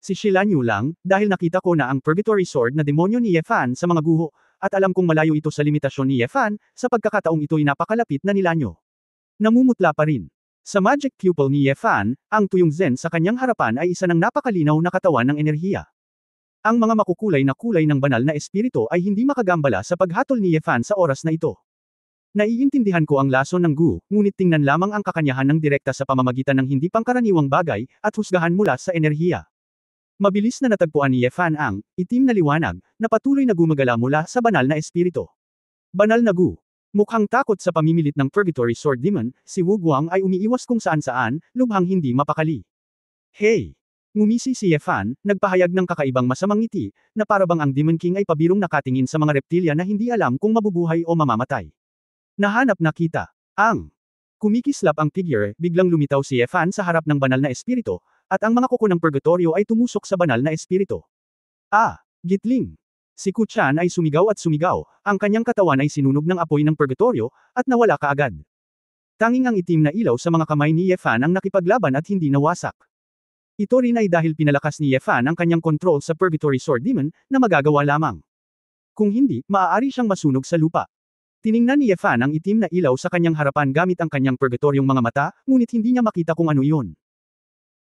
Si Shilanyu lang, dahil nakita ko na ang Purgatory Sword na demonyo ni Yefan sa mga guho, at alam kong malayo ito sa limitasyon ni Yefan, sa pagkakataong ito'y napakalapit na nilanyo. Namumutla pa rin. Sa magic pupil ni Yefan, ang tuyong Zen sa kanyang harapan ay isa ng napakalinaw na katawan ng enerhiya. Ang mga makukulay na kulay ng banal na espiritu ay hindi makagambala sa paghatol ni Yefan sa oras na ito. Naiintindihan ko ang lason ng Gu, ngunit tingnan lamang ang kakanyahan ng direkta sa pamamagitan ng hindi pangkaraniwang bagay, at husgahan mula sa enerhiya. Mabilis na natagpuan ni Yefan ang itim na liwanag na patuloy na gumagala mula sa banal na espiritu. Banal na Gu. Mukhang takot sa pamimilit ng Purgatory Sword Demon, si Wu Guang ay umiiwas kung saan-saan, lubhang hindi mapakali. Hey! Ngumisi si Yefan, nagpahayag ng kakaibang masamang ngiti, na parabang ang Demon King ay pabirong nakatingin sa mga reptilya na hindi alam kung mabubuhay o mamamatay. Nahanap na kita. Ang kumikislap ang figure, biglang lumitaw si Yefan sa harap ng banal na espiritu, at ang mga kuko ng purgatorio ay tumusok sa banal na espiritu. Ah! Gitling! Si Kuchan ay sumigaw at sumigaw, ang kanyang katawan ay sinunog ng apoy ng purgatorio, at nawala kaagad. Tanging ang itim na ilaw sa mga kamay ni Yefan ang nakipaglaban at hindi nawasak. Ito rin ay dahil pinalakas ni Yefan ang kanyang control sa Purgatory Sword Demon, na magagawa lamang. Kung hindi, maaari siyang masunog sa lupa. Tiningnan ni Yefan ang itim na ilaw sa kanyang harapan gamit ang kanyang purgatoryong mga mata, ngunit hindi niya makita kung ano iyon.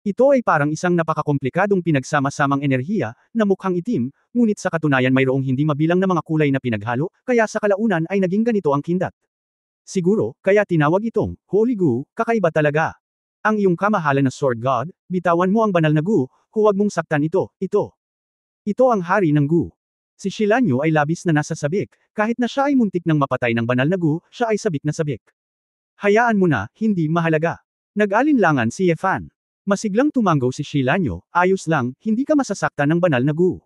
Ito ay parang isang napakakomplikadong pinagsama-samang enerhiya, na mukhang itim, ngunit sa katunayan mayroong hindi mabilang na mga kulay na pinaghalo, kaya sa kalaunan ay naging ganito ang kindat. Siguro, kaya tinawag itong, Holy Gu, kakaiba talaga. Ang iyong kamahalan na Sword God, bitawan mo ang banal na Gu, huwag mong saktan ito. Ito ang hari ng Gu. Si Shilanyu ay labis na nasa sabik, kahit na siya ay muntik ng mapatay ng banal na Gu, siya ay sabik na sabik. Hayaan mo na, hindi mahalaga. Nag-alinlangan si Yefan. Masiglang tumanggaw si Shilanyu, ayos lang, hindi ka masasaktan ng banal na Gu.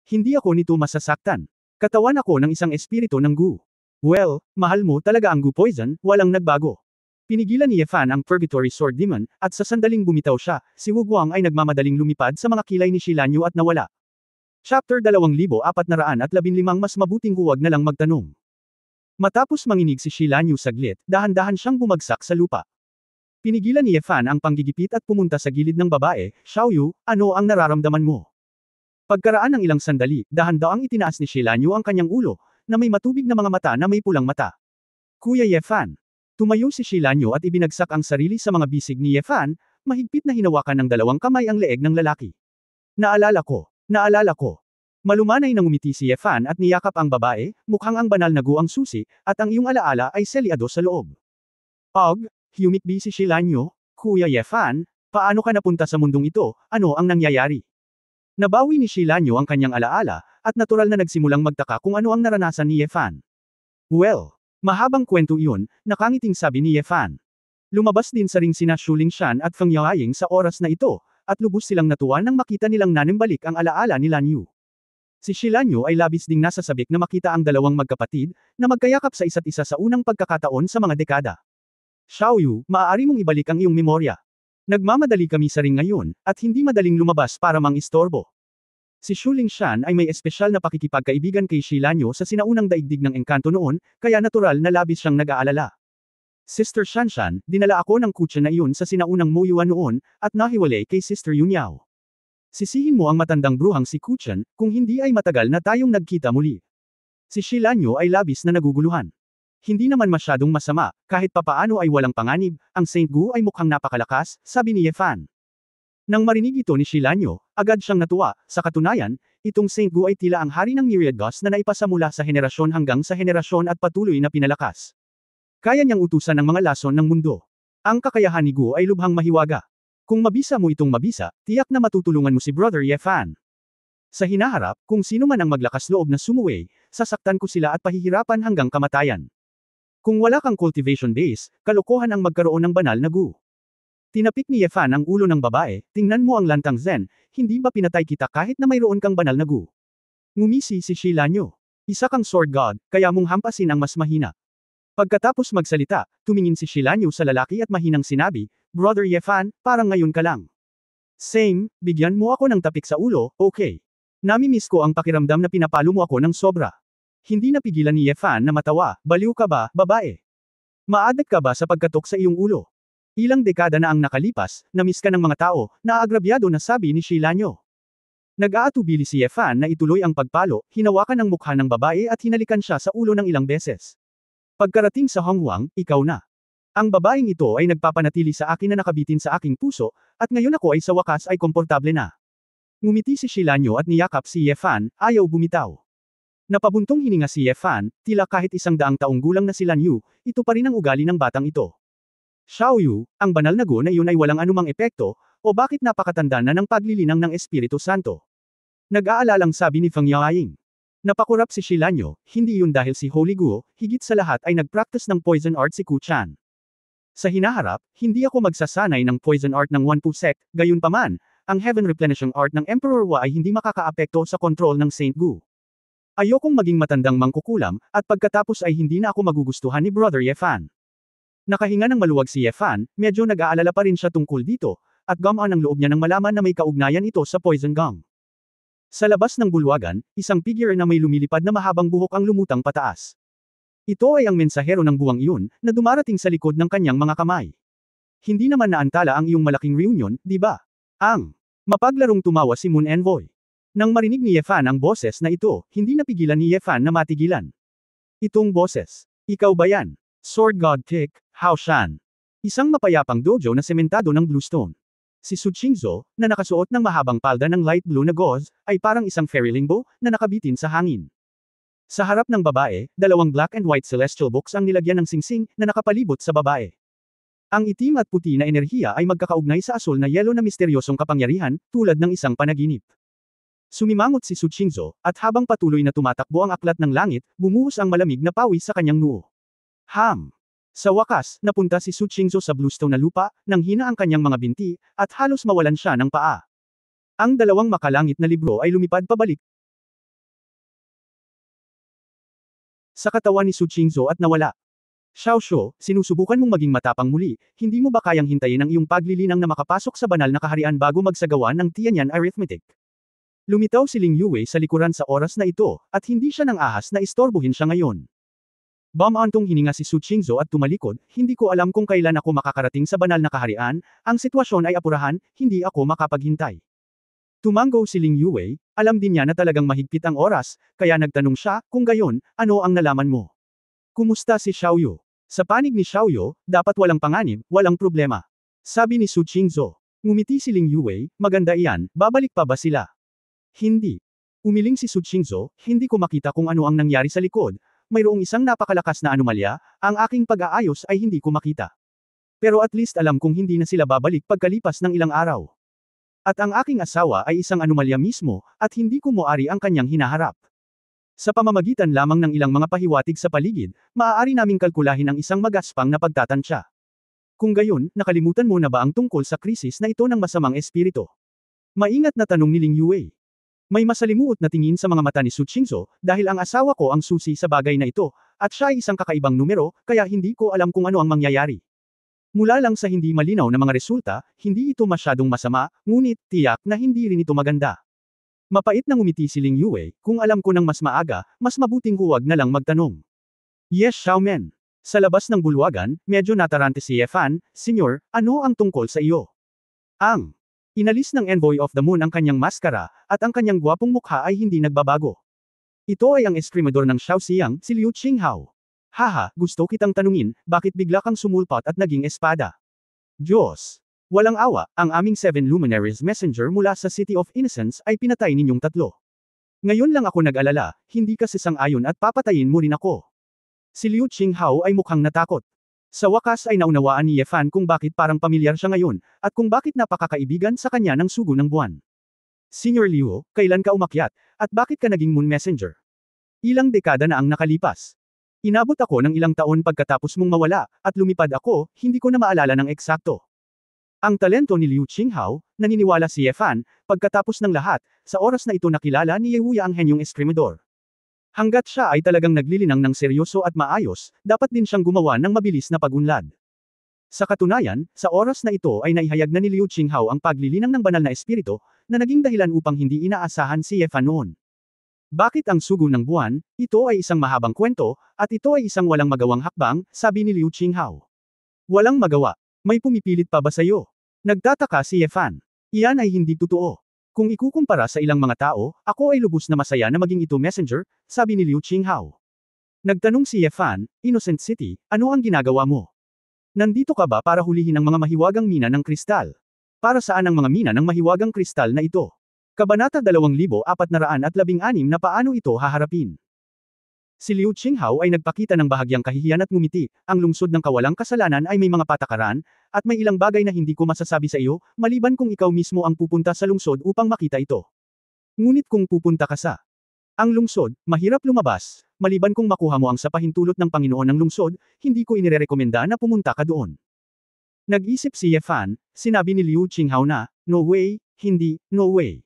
Hindi ako nito masasaktan. Katawan ako ng isang espiritu ng Gu. Well, mahal mo talaga ang Gu poison, walang nagbago. Pinigilan ni Yefan ang Purgatory Sword Demon, at sa sandaling bumitaw siya, si Wu Guang ay nagmamadaling lumipad sa mga kilay ni Shilanyu at nawala. Chapter 2415 Mas mabuting huwag na lang magtanong. Matapos manginig si Shilanyu saglit, dahan-dahan siyang bumagsak sa lupa. Pinigilan ni Yefan ang panggigipit at pumunta sa gilid ng babae, Xiaoyu, ano ang nararamdaman mo? Pagkaraan ng ilang sandali, dahan-daang itinaas ni Shilanyu ang kanyang ulo, na may matubig na mga mata na may pulang mata. Kuya Yefan. Tumayo si Shilanyu at ibinagsak ang sarili sa mga bisig ni Yefan, mahigpit na hinawakan ng dalawang kamay ang leeg ng lalaki. Naalala ko. Malumanay nang umiti si Yefan at niyakap ang babae, mukhang ang banal na Gu ang susi, at ang iyong alaala ay selyado sa loob. Humikbi si Shilanyu, Kuya Yefan, paano ka napunta sa mundong ito, ano ang nangyayari? Nabawi ni Shilanyu ang kanyang alaala, at natural na nagsimulang magtaka kung ano ang naranasan ni Yefan. Well, mahabang kwento iyon, nakangiting sabi ni Yefan. Lumabas din sa ring sina Shulingshan at Feng Yaoying sa oras na ito, at lubos silang natuwa nang makita nilang nanimbalik ang alaala ni Lanyu. Si Shilanyu ay labis ding nasasabik na makita ang dalawang magkapatid, na magkayakap sa isa't isa sa unang pagkakataon sa mga dekada. Xiaoyu, maaari mong ibalik ang iyong memorya. Nagmamadali kami sa ring ngayon, at hindi madaling lumabas para mang-istorbo. Si Shulingshan ay may espesyal na pakikipagkaibigan kay Shilanyu sa sinaunang daigdig ng engkanto noon, kaya natural na labis siyang nag-aalala. Sister Shanshan, dinala ako ng kutsa na iyon sa sinaunang Moyuan noon, at nahiwalay kay Sister Yunyao. Sisihin mo ang matandang bruhang si Kuchan, kung hindi ay matagal na tayong nagkita muli. Si Shilanyu ay labis na naguguluhan. Hindi naman masyadong masama, kahit papaano ay walang panganib, ang Saint Gu ay mukhang napakalakas, sabi ni Yefan. Nang marinig ito ni Shilanyu, agad siyang natuwa, sa katunayan, itong Saint Gu ay tila ang hari ng myriad gods na naipasa mula sa henerasyon hanggang sa henerasyon at patuloy na pinalakas. Kaya niyang utusan ng mga lason ng mundo. Ang kakayahan ni Gu ay lubhang mahiwaga. Kung mabisa mo itong mabisa, tiyak na matutulungan mo si Brother Yefan. Sa hinaharap, kung sino man ang maglakas loob na sumuway, sasaktan ko sila at pahihirapan hanggang kamatayan. Kung wala kang cultivation base, kalokohan ang magkaroon ng banal na gu. Tinapik ni Yefan ang ulo ng babae, tingnan mo ang lantang Zen, hindi ba pinatay kita kahit na mayroon kang banal na gu? Ngumisi si Shilanyo. Isa kang sword god, kaya mong hampasin ang mas mahina. Pagkatapos magsalita, tumingin si Shilanyo sa lalaki at mahinang sinabi, Brother Yefan, parang ngayon ka lang. Same, bigyan mo ako ng tapik sa ulo, okay. Namimiss ko ang pakiramdam na pinapalo mo ako ng sobra. Hindi napigilan ni Yefan na matawa, baliw ka ba, babae? Maadat ka ba sa pagkatok sa iyong ulo? Ilang dekada na ang nakalipas, namiss ka ng mga tao, naagrabyado na sabi ni Shilanyo. Nag-aatubili si Yefan na ituloy ang pagpalo, hinawakan ang mukha ng babae at hinalikan siya sa ulo ng ilang beses. Pagkarating sa Hongwang, ikaw na. Ang babaeng ito ay nagpapanatili sa akin na nakabitin sa aking puso, at ngayon ako ay sa wakas ay komportable na. Ngumiti si Shilanyo at niyakap si Yefan, ayaw bumitaw. Napabuntong hininga si Yefan, tila kahit 100 taong gulang na si Lan Yu, ito pa rin ang ugali ng batang ito. Xiaoyu, ang banal na gu na iyon ay walang anumang epekto, o bakit napakatanda na ng paglilinang ng Espiritu Santo? Nag-aalalang sabi ni Feng Yaoying. Napakurap si Shilanyo, hindi yun dahil si Holy Guo, higit sa lahat ay nag-practice ng poison art si Ku Chan. Sa hinaharap, hindi ako magsasanay ng poison art ng Wanpu sect, gayunpaman, ang Heaven Replenishing Art ng Emperor Wa ay hindi makakaapekto sa kontrol ng Saint Gu. Ayokong maging matandang mangkukulam, at pagkatapos ay hindi na ako magugustuhan ni Brother Yefan. Nakahinga ng maluwag si Yefan, medyo nag-aalala pa rin siya tungkol dito, at gamaan ang loob niya nang malaman na may kaugnayan ito sa poison gong. Sa labas ng bulwagan, isang figure na may lumilipad na mahabang buhok ang lumutang pataas. Ito ay ang mensahero ng buwang iyon, na dumarating sa likod ng kanyang mga kamay. Hindi naman naantala ang iyong malaking reunion, di ba? Ang mapaglarong tumawa si Moon Envoy. Nang marinig ni Yefan ang boses na ito, hindi napigilan ni Yefan na matigilan. Itong boses. Ikaw ba yan? Sword God Tik, Hao Shan. Isang mapayapang dojo na sementado ng bluestone. Si Su Qingzhou, na nakasuot ng mahabang palda ng light blue na gauze, ay parang isang fairy limbo, na nakabitin sa hangin. Sa harap ng babae, 2 black and white celestial books ang nilagyan ng singsing, na nakapalibot sa babae. Ang itim at puti na enerhiya ay magkakaugnay sa asul na yelo na misteryosong kapangyarihan, tulad ng isang panaginip. Sumimangot si Su Qingzhou, at habang patuloy na tumatakbo ang aklat ng langit, bumuhos ang malamig na pawis sa kanyang noo. Sa wakas, napunta si Su Qingzhou sa bluestone na lupa, nang hina ang kanyang mga binti, at halos mawalan siya ng paa. Ang 2 makalangit na libro ay lumipad pabalik sa katawan ni Su Qingzhou at nawala. Xiaoshuo, sinusubukan mong maging matapang muli, hindi mo ba kayang hintayin ang iyong paglilinang na makapasok sa banal na kaharian bago magsagawa ng Tianyan arithmetic? Lumitaw si Ling Yue sa likuran sa oras na ito, at hindi siya nang ahas na istorbohin siya ngayon. Bumantong hininga si Su Qingzhou at tumalikod, hindi ko alam kung kailan ako makakarating sa banal na kaharian, ang sitwasyon ay apurahan, hindi ako makapaghintay. Tumango si Ling Yue, alam din niya na talagang mahigpit ang oras, kaya nagtanong siya, kung gayon, ano ang nalaman mo? Kumusta si Xiaoyu? Sa panig ni Xiaoyu, dapat walang panganib, walang problema. Sabi ni Su Qingzhou. Ngumiti si Ling Yue, maganda iyan, babalik pa ba sila? Hindi. Umiling si Su Qingzhou, hindi ko makita kung ano ang nangyari sa likod, mayroong isang napakalakas na anomalya, ang aking pag-aayos ay hindi ko makita. Pero at least alam kong hindi na sila babalik pagkalipas ng ilang araw. At ang aking asawa ay isang anomalya mismo, at hindi ko moari ang kanyang hinaharap. Sa pamamagitan lamang ng ilang mga pahiwatig sa paligid, maaari naming kalkulahin ang isang magaspang na pagtatansya. Kung gayon, nakalimutan mo na ba ang tungkol sa krisis na ito ng masamang espiritu? Maingat na tanong ni Ling Yue. May masalimuot na tingin sa mga mata ni Su Qingzhou, dahil ang asawa ko ang susi sa bagay na ito, at siya ay isang kakaibang numero, kaya hindi ko alam kung ano ang mangyayari. Mula lang sa hindi malinaw na mga resulta, hindi ito masyadong masama, ngunit, tiyak na hindi rin ito maganda. Mapait na ngumiti si Ling Yue, kung alam ko ng mas maaga, mas mabuting huwag na lang magtanong. Yes, Xiaomen. Sa labas ng bulwagan, medyo natarante si Yefan, Senyor, ano ang tungkol sa iyo? Ang inalis ng Envoy of the Moon ang kanyang maskara, at ang kanyang gwapong mukha ay hindi nagbabago. Ito ay ang eskrimador ng Xiaoxiang, si Liu Qinghao. Haha, gusto kitang tanungin, bakit bigla kang sumulpot at naging espada? Diyos! Walang awa, ang aming 7 luminaries messenger mula sa City of Innocence ay pinatay ninyong 3. Ngayon lang ako nag-alala, hindi ka sasang-ayon at papatayin mo rin ako. Si Liu Qinghao ay mukhang natakot. Sa wakas ay naunawaan ni Yefan kung bakit parang pamilyar siya ngayon, at kung bakit napakakaibigan sa kanya ng sugo ng buwan. Senior Liu, kailan ka umakyat, at bakit ka naging Moon Messenger? Ilang dekada na ang nakalipas. Inabot ako ng ilang taon pagkatapos mong mawala, at lumipad ako, hindi ko na maalala ng eksakto. Ang talento ni Liu Qinghao, naniniwala si Ye Fan, pagkatapos ng lahat, sa oras na ito nakilala ni Ye Wuya ang henyong eskrimador. Hanggat siya ay talagang naglilinang ng seryoso at maayos, dapat din siyang gumawa ng mabilis na pagunlad. Sa katunayan, sa oras na ito ay naihayag na ni Liu Qinghao ang paglilinang ng banal na espiritu, na naging dahilan upang hindi inaasahan si Ye Fan noon. Bakit ang sugo ng buwan? Ito ay isang mahabang kwento, at ito ay isang walang magawang hakbang, sabi ni Liu Qinghao. Walang magawa. May pumipilit pa ba sa'yo? Nagtataka si Ye Fan. Iyan ay hindi totoo. Kung ikukumpara sa ilang mga tao, ako ay lubos na masaya na maging ito messenger, sabi ni Liu Qinghao. Nagtanong si Ye Fan, Innocent City, ano ang ginagawa mo? Nandito ka ba para hulihin ang mga mahiwagang mina ng kristal? Para saan ang mga mina ng mahiwagang kristal na ito? Kabanata 2416 na paano ito haharapin. Si Liu Qinghao ay nagpakita ng bahagyang kahihiyan at ngumiti, ang lungsod ng kawalang kasalanan ay may mga patakaran, at may ilang bagay na hindi ko masasabi sa iyo, maliban kung ikaw mismo ang pupunta sa lungsod upang makita ito. Ngunit kung pupunta ka sa ang lungsod, mahirap lumabas, maliban kung makuha mo ang sapahintulot ng Panginoon ng lungsod, hindi ko inirekomenda na pumunta ka doon. Nag-isip si Ye Fan, sinabi ni Liu Qinghao na, no way, hindi, no way.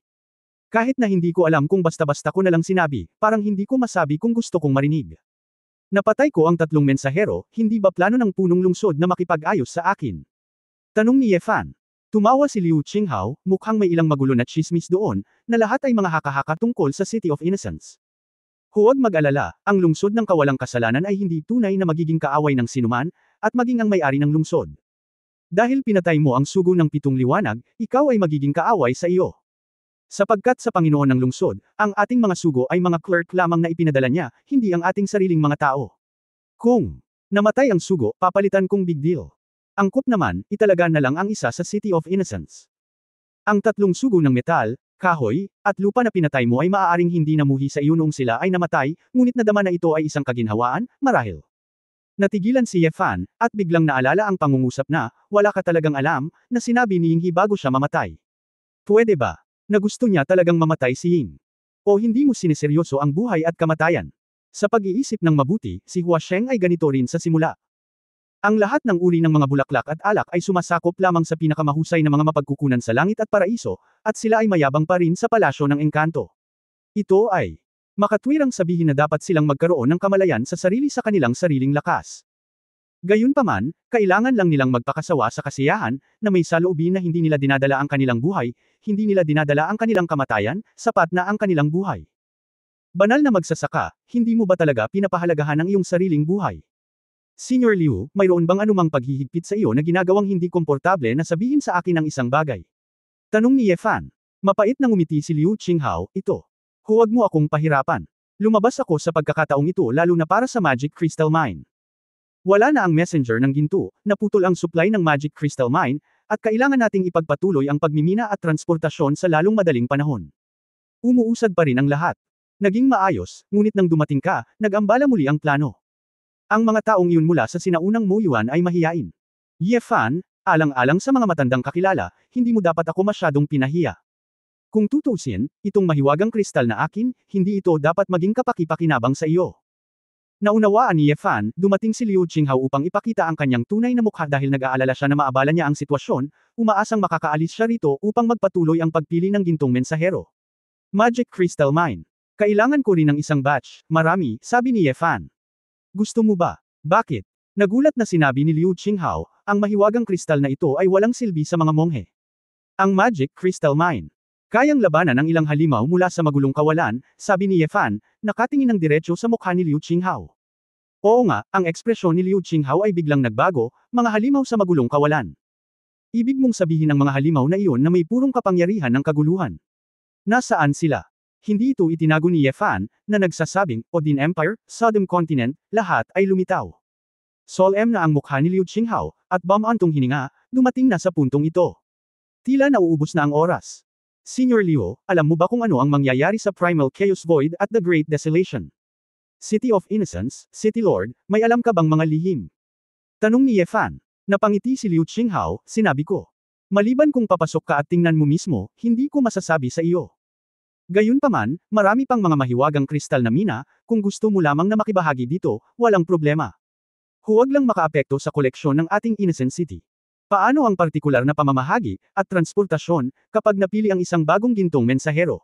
Kahit na hindi ko alam kung basta-basta ko na lang sinabi, parang hindi ko masabi kung gusto kong marinig. Napatay ko ang 3 mensahero, hindi ba plano ng punong lungsod na makipag-ayos sa akin? Tanong ni Ye Fan. Tumawa si Liu Qinghao, mukhang may ilang magulo na chismis doon, na lahat ay mga haka-haka tungkol sa City of Innocence. Huwag mag-alala, ang lungsod ng kawalang kasalanan ay hindi tunay na magiging kaaway ng sinuman, at maging ang may-ari ng lungsod. Dahil pinatay mo ang sugo ng 7 liwanag, ikaw ay magiging kaaway sa iyo. Sapagkat sa Panginoon ng lungsod, ang ating mga sugo ay mga clerk lamang na ipinadala niya, hindi ang ating sariling mga tao. Kung namatay ang sugo, papalitan kong big deal. Angkop naman, italaga na lang ang isa sa City of Innocence. Ang 3 sugo ng metal, kahoy, at lupa na pinatay mo ay maaaring hindi namuhi sa iyo noong sila ay namatay, ngunit nadama na ito ay isang kaginhawaan, marahil. Natigilan si Ye Fan, at biglang naalala ang pangungusap na, wala ka talagang alam, na sinabi ni Yinghe bago siya mamatay. Pwede ba? Na gusto niya talagang mamatay si Ying. O hindi mo sineseryoso ang buhay at kamatayan? Sa pag-iisip ng mabuti, si Hua Sheng ay ganito rin sa simula. Ang lahat ng uri ng mga bulaklak at alak ay sumasakop lamang sa pinakamahusay na mga mapagkukunan sa langit at paraiso, at sila ay mayabang pa rin sa palasyo ng engkanto. Ito ay makatwirang sabihin na dapat silang magkaroon ng kamalayan sa sarili sa kanilang sariling lakas. Gayunpaman, kailangan lang nilang magpakasawa sa kasiyahan, na may saloobin na hindi nila dinadala ang kanilang buhay, hindi nila dinadala ang kanilang kamatayan, sapat na ang kanilang buhay. Banal na magsasaka, hindi mo ba talaga pinapahalagahan ang iyong sariling buhay? Senior Liu, mayroon bang anumang paghihigpit sa iyo na ginagawang hindi komportable na sabihin sa akin ang isang bagay? Tanong ni Ye Fan. Mapait na ngumiti si Liu Qinghao, ito. Huwag mo akong pahirapan. Lumabas ako sa pagkakataong ito lalo na para sa Magic Crystal Mine. Wala na ang messenger ng ginto, naputol ang supply ng Magic Crystal Mine, at kailangan nating ipagpatuloy ang pagmimina at transportasyon sa lalong madaling panahon. Umuusad pa rin ang lahat. Naging maayos, ngunit nang dumating ka, nag-ambala muli ang plano. Ang mga taong iyon mula sa sinaunang Mo Yuan ay mahiyain. Ye Fan, alang-alang sa mga matandang kakilala, hindi mo dapat ako masyadong pinahiya. Kung tutusin, itong mahiwagang kristal na akin, hindi ito dapat maging kapaki-pakinabang sa iyo. Naunawaan ni Ye Fan, dumating si Liu Qinghao upang ipakita ang kanyang tunay na mukha dahil nag-aalala siya na maabala niya ang sitwasyon, umaasang makakaalis siya rito upang magpatuloy ang pagpili ng gintong mensahero. Magic Crystal Mine. Kailangan ko rin ng isang batch, marami, sabi ni Ye Fan. Gusto mo ba? Bakit? Nagulat na sinabi ni Liu Qinghao, ang mahiwagang kristal na ito ay walang silbi sa mga monghe. Ang Magic Crystal Mine. Kayang labanan ang ilang halimaw mula sa magulong kawalan, sabi ni Ye Fan, nakatingin ng diretso sa mukha ni Liu Qinghao. Oo nga, ang ekspresyon ni Liu Qinghao ay biglang nagbago, mga halimaw sa magulong kawalan. Ibig mong sabihin ng mga halimaw na iyon na may purong kapangyarihan ng kaguluhan. Nasaan sila? Hindi ito itinago ni Ye Fan, na nagsasabing, Odin Empire, Sodom Continent, lahat ay lumitaw. Solemn na ang mukha ni Liu Qinghao, at bamantong hininga, dumating na sa puntong ito. Tila nauubos na ang oras. Senior Liu, alam mo ba kung ano ang mangyayari sa Primal Chaos Void at the Great Desolation? City of Innocence, City Lord, may alam ka bang mga lihim? Tanong ni Ye Fan. Napangiti si Liu Qinghao, sinabi ko. Maliban kung papasok ka at tingnan mo mismo, hindi ko masasabi sa iyo. Gayunpaman, marami pang mga mahiwagang kristal na mina, kung gusto mo lamang na makibahagi dito, walang problema. Huwag lang makaapekto sa koleksyon ng ating Innocent City. Paano ang partikular na pamamahagi at transportasyon kapag napili ang isang bagong gintong mensahero?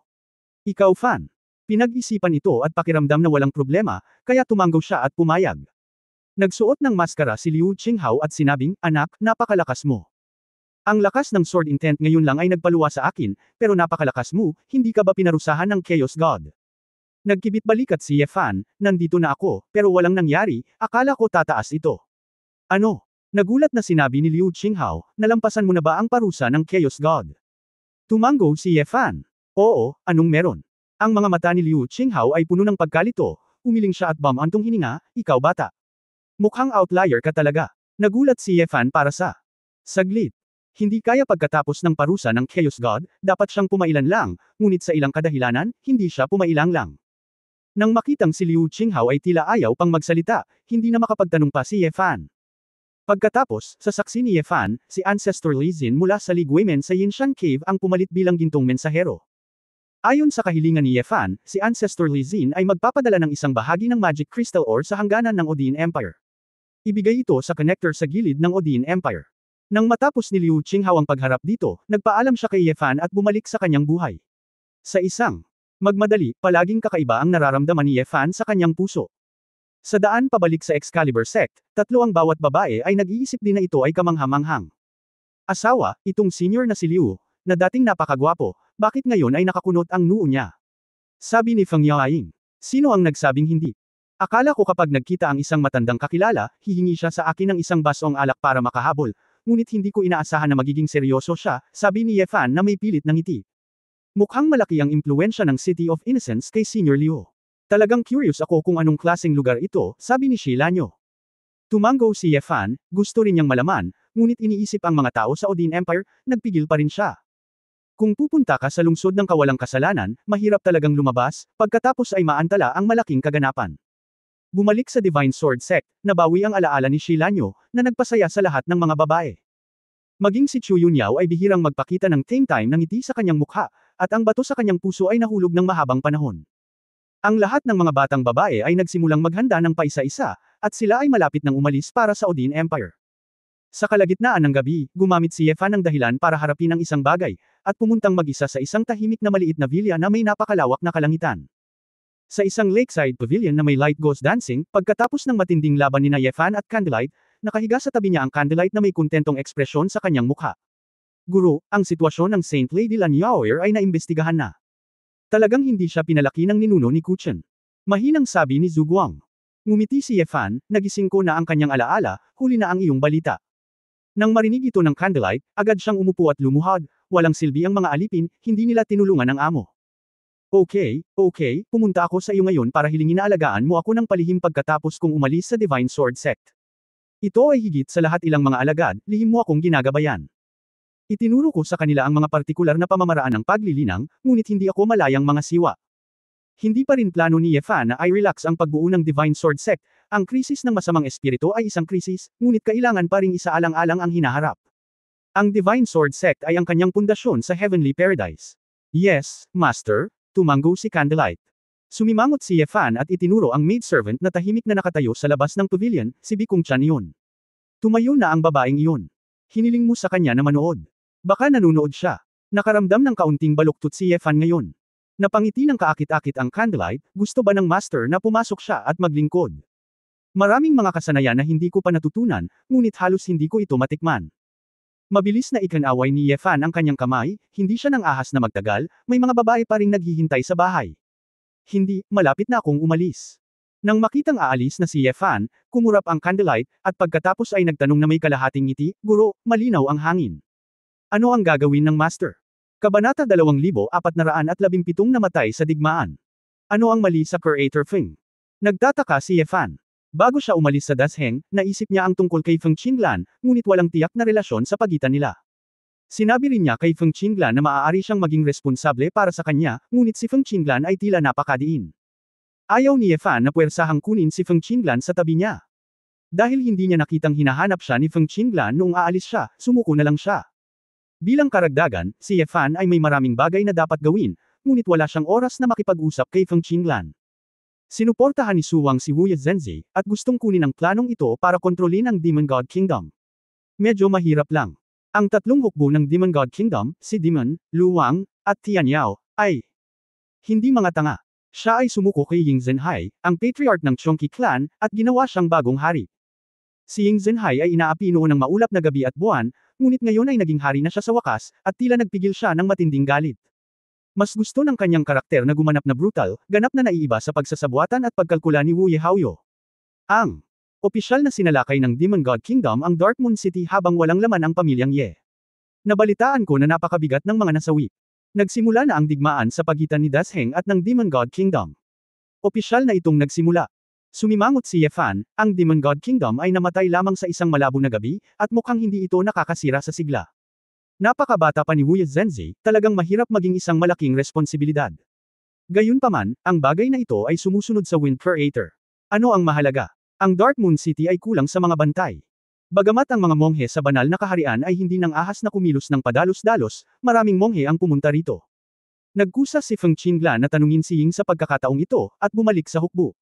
Ikaw fan. Pinag-isipan ito at pakiramdam na walang problema, kaya tumanggo siya at pumayag. Nagsuot ng maskara si Liu Qinghao at sinabing, "Anak, napakalakas mo. Ang lakas ng Sword Intent ngayon lang ay nagpaluwa sa akin, pero napakalakas mo, hindi ka ba pinarusahan ng Chaos God?" Nagkibit balikat si Ye Fan, "Nandito na ako, pero walang nangyari, akala ko tataas ito." "Ano?" Nagulat na sinabi ni Liu Qinghao, "Nalampasan mo na ba ang parusa ng Chaos God?" Tumanggo si Ye Fan. "Oo, anong meron?" Ang mga mata ni Liu Qinghao ay puno ng pagkalito, umiling siya at bumantong hininga, "Ikaw bata. Mukhang outlier ka talaga." Nagulat si Ye Fan para sa saglit. Hindi kaya pagkatapos ng parusa ng Chaos God, dapat siyang pumailan lang, ngunit sa ilang kadahilanan, hindi siya pumailang lang. Nang makitang si Liu Qinghao ay tila ayaw pang magsalita, hindi na makapagtanong pa si Ye Fan. Pagkatapos, sa saksi ni Ye Fan, si Ancestor Li Xin mula sa Li Guimen sa Yinshan Cave ang pumalit bilang gintong mensahero. Ayon sa kahilingan ni Ye Fan, si Ancestor Li Xin ay magpapadala ng isang bahagi ng Magic Crystal Ore sa hangganan ng Odin Empire. Ibigay ito sa connector sa gilid ng Odin Empire. Nang matapos ni Liu Qinghao ang pagharap dito, nagpaalam siya kay Ye Fan at bumalik sa kanyang buhay. Sa isang magmadali, palaging kakaiba ang nararamdaman ni Ye Fan sa kanyang puso. Sa daan pabalik sa Excalibur Sect, tatlo ang bawat babae ay nag-iisip din na ito ay kamanghamanghang. Asawa, itong senior na si Liu, na dating napakagwapo, bakit ngayon ay nakakunot ang noo niya? Sabi ni Feng Yaoying. Sino ang nagsabing hindi? Akala ko kapag nagkita ang isang matandang kakilala, hihingi siya sa akin ng isang basong alak para makahabol. Ngunit hindi ko inaasahan na magiging seryoso siya, sabi ni Ye Fan na may pilit ng ngiti. Mukhang malaki ang impluwensya ng City of Innocence kay Senior Liu. Talagang curious ako kung anong klaseng lugar ito, sabi ni Shi Lanyo. Tumanggo si Ye Fan, gusto rin niyang malaman, ngunit iniisip ang mga tao sa Odin Empire, nagpigil pa rin siya. Kung pupunta ka sa lungsod ng kawalang kasalanan, mahirap talagang lumabas, pagkatapos ay maantala ang malaking kaganapan. Bumalik sa Divine Sword Sect, nabawi ang alaala ni Shi Lanyo, na nagpasaya sa lahat ng mga babae. Maging si Chu Yunyao ay bihirang magpakita ng time ng ngiti sa kanyang mukha, at ang bato sa kanyang puso ay nahulog ng mahabang panahon. Ang lahat ng mga batang babae ay nagsimulang maghanda ng paisa-isa, at sila ay malapit nang umalis para sa Odin Empire. Sa kalagitnaan ng gabi, gumamit si Ye Fan ng dahilan para harapin ang isang bagay, at pumuntang mag-isa sa isang tahimik na maliit na villa na may napakalawak na kalangitan. Sa isang lakeside pavilion na may light ghost dancing, pagkatapos ng matinding laban ni Ye Fan at Candlelight, nakahiga sa tabi niya ang Candlelight na may kontentong ekspresyon sa kanyang mukha. "Guro, ang sitwasyon ng Saint Lady Lan Yaoer ay naimbestigahan na. Talagang hindi siya pinalaki ng ninuno ni Kuchen." Mahinang sabi ni Zhu Guang. Ngumiti si Ye Fan, "Nagising ko na ang kanyang alaala, huli na ang iyong balita." Nang marinig ito ng Candlelight, agad siyang umupo at lumuhod, walang silbi ang mga alipin, hindi nila tinulungan ang amo. Okay, pumunta ako sa iyo ngayon para hilingin na alagaan mo ako ng palihim pagkatapos kong umalis sa Divine Sword Sect. Ito ay higit sa lahat ilang mga alagad, lihim mo akong ginagabayan. Itinuro ko sa kanila ang mga partikular na pamamaraan ng paglilinang, ngunit hindi ako malayang mga siwa. Hindi pa rin plano ni Ye Fan na ay relax ang pagbuo ng Divine Sword Sect, ang krisis ng masamang espiritu ay isang krisis, ngunit kailangan pa ring isaalang-alang ang hinaharap. Ang Divine Sword Sect ay ang kanyang pundasyon sa Heavenly Paradise. Yes, Master. Tumanggo si Candlelight. Sumimangot si Ye Fan at itinuro ang maidservant na tahimik na nakatayo sa labas ng pavilion, si Bikung Chan iyon. Tumayo na ang babaeng iyon. Hiniling mo sa kanya na manood. Baka nanunood siya. Nakaramdam ng kaunting baluktot si Ye Fan ngayon. Napangiti ng kaakit-akit ang Candlelight, gusto ba ng Master na pumasok siya at maglingkod? Maraming mga kasanayan na hindi ko pa natutunan, ngunit halos hindi ko ito matikman. Mabilis na ikinaway ni Ye Fan ang kanyang kamay, hindi siya nang ahas na magtagal, may mga babae pa ring naghihintay sa bahay. Hindi, malapit na akong umalis. Nang makitang aalis na si Ye Fan, kumurap ang Candlelight, at pagkatapos ay nagtanong na may kalahating ngiti, "Guro, malinaw ang hangin. Ano ang gagawin ng Master?" Kabanata 2417 namatay sa digmaan. Ano ang mali sa Creator Feng? Nagtataka si Ye Fan. Bago siya umalis sa Dasheng, naisip niya ang tungkol kay Feng Qinglan, ngunit walang tiyak na relasyon sa pagitan nila. Sinabi rin niya kay Feng Qinglan na maaari siyang maging responsable para sa kanya, ngunit si Feng Qinglan ay tila napakadiin. Ayaw ni Ye Fan na puwersahang kunin si Feng Qinglan sa tabi niya. Dahil hindi niya nakitang hinahanap siya ni Feng Qinglan noong aalis siya, sumuko na lang siya. Bilang karagdagan, si Ye Fan ay may maraming bagay na dapat gawin, ngunit wala siyang oras na makipag-usap kay Feng Qinglan. Sinuportahan ni Su Wang si Wu Zhenzi, at gustong kunin ang planong ito para kontrolin ang Demon God Kingdom. Medyo mahirap lang. Ang tatlong hukbo ng Demon God Kingdom, si Demon, Lu Wang, at Tian Yao, ay hindi mga tanga. Siya ay sumuko kay Ying Zhenhai, ang patriarch ng Chongqi clan, at ginawa siyang bagong hari. Si Ying Zhenhai ay inaapi noon ng maulap na gabi at buwan, ngunit ngayon ay naging hari na siya sa wakas, at tila nagpigil siya ng matinding galit. Mas gusto ng kanyang karakter na gumanap na brutal, ganap na naiiba sa pagsasabuatan at pagkalkula ni Wu Yehaoyo. Ang opisyal na sinalakay ng Demon God Kingdom ang Dark Moon City habang walang laman ang pamilyang Ye. Nabalitaan ko na napakabigat ng mga nasawi. Nagsimula na ang digmaan sa pagitan ni Dasheng at ng Demon God Kingdom. Opisyal na itong nagsimula. Sumimangot si Ye Fan, ang Demon God Kingdom ay namatay lamang sa isang malabo na gabi, at mukhang hindi ito nakakasira sa sigla. Napakabata pa ni Wu Zhenzi, talagang mahirap maging isang malaking responsibilidad. Gayunpaman, ang bagay na ito ay sumusunod sa Wind Creator. Ano ang mahalaga? Ang Dark Moon City ay kulang sa mga bantay. Bagamat ang mga monghe sa banal na kaharian ay hindi nang ahas na kumilos ng padalos-dalos, maraming monghe ang pumunta rito. Nagkusa si Feng Qinglan na tanungin si Ying sa pagkakataong ito, at bumalik sa hukbo.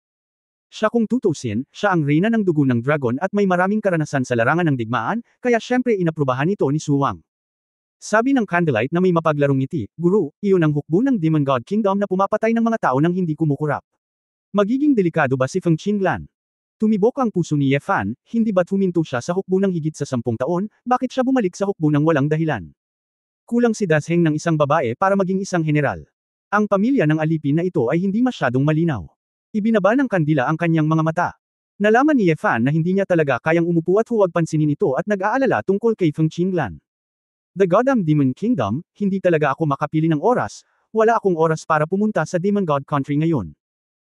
Siya kung tutusin, siya ang reyna ng dugo ng dragon at may maraming karanasan sa larangan ng digmaan, kaya syempre inaprubahan ito ni Su Wang. Sabi ng Candlelight na may mapaglarong ngiti, Guru, iyon ang hukbo ng Demon God Kingdom na pumapatay ng mga tao nang hindi kumukurap. Magiging delikado ba si Feng Qinglan? Tumibok ang puso ni Ye Fan, hindi ba't huminto siya sa hukbo ng higit sa 10 taon, bakit siya bumalik sa hukbo ng walang dahilan? Kulang si Dasheng ng isang babae para maging isang general. Ang pamilya ng alipin na ito ay hindi masyadong malinaw. Ibinaba ng kandila ang kanyang mga mata. Nalaman ni Ye Fan na hindi niya talaga kayang umupo at huwag pansinin ito at nag-aalala tungkol kay Feng Qinglan. The Goddamn Demon Kingdom, hindi talaga ako makapili ng oras, wala akong oras para pumunta sa Demon God Country ngayon.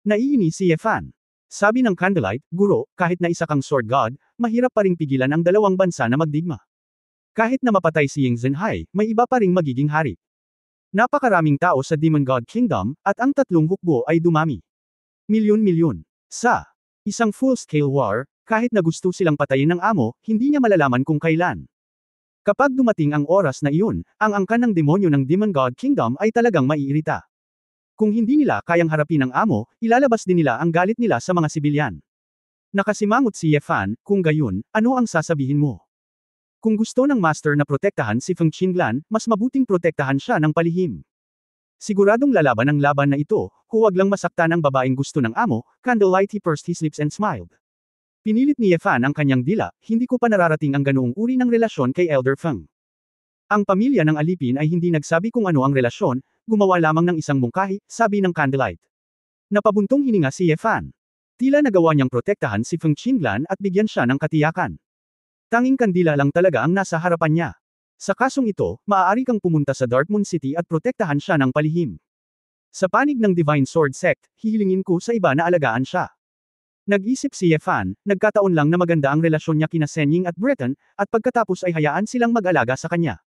Naiinis si Ye Fan. Sabi ng Candlelight, Guro, kahit na isa kang sword god, mahirap pa ring pigilan ang dalawang bansa na magdigma. Kahit na mapatay si Ying Zhenhai, may iba pa ring magiging hari. Napakaraming tao sa Demon God Kingdom, at ang tatlong hukbo ay dumami. Milyon-milyon. Sa isang full-scale war, kahit na gusto silang patayin ng amo, hindi niya malalaman kung kailan. Kapag dumating ang oras na iyon, ang angkan ng demonyo ng Demon God Kingdom ay talagang maiirita. Kung hindi nila kayang harapin ang amo, ilalabas din nila ang galit nila sa mga sibilyan. Nakasimangot si Ye Fan, kung gayon, ano ang sasabihin mo? Kung gusto ng master na protektahan si Feng Qinglan, mas mabuting protektahan siya ng palihim. Siguradong lalaban ang laban na ito, huwag lang masaktan ang babaeng gusto ng amo. Candlelight he pursed his lips and smiled. Pinilit ni Ye Fan ang kanyang dila, hindi ko pa nararating ang ganoong uri ng relasyon kay Elder Feng. Ang pamilya ng alipin ay hindi nagsabi kung ano ang relasyon, gumawa lamang ng isang mungkahi, sabi ng Candlelight. Napabuntong hininga si Ye Fan. Tila nagawa niyang protektahan si Feng Qinglan at bigyan siya ng katiyakan. Tanging kandila lang talaga ang nasa harapan niya. Sa kasong ito, maaari kang pumunta sa Dark Moon City at protektahan siya ng palihim. Sa panig ng Divine Sword Sect, hihilingin ko sa iba na alagaan siya. Nag-isip si Ye Fan, nagkataon lang na maganda ang relasyon niya kina Senying at Breton, at pagkatapos ay hayaan silang mag-alaga sa kanya.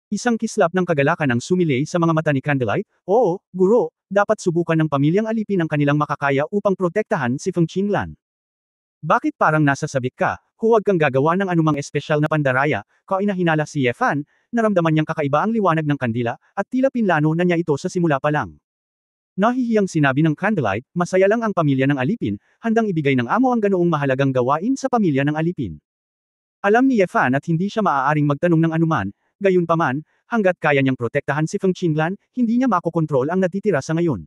Isang kislap ng kagalakan ang sumilay sa mga mata ni Candlelight, oo, Guro, dapat subukan ng pamilyang alipin ang kanilang makakaya upang protektahan si Feng Qinglan. Bakit parang nasasabik ka, huwag kang gagawa ng anumang espesyal na pandaraya, kainahinala si Ye Fan, naramdaman niyang kakaiba ang liwanag ng kandila, at tila pinlano na niya ito sa simula pa lang. Nahihiyang sinabi ng Candlelight, masaya lang ang pamilya ng alipin, handang ibigay ng amo ang ganoong mahalagang gawain sa pamilya ng alipin. Alam ni Ye Fan at hindi siya maaaring magtanong ng anuman, gayunpaman, hanggat kaya niyang protektahan si Feng Qinglan, hindi niya makokontrol ang natitira sa ngayon.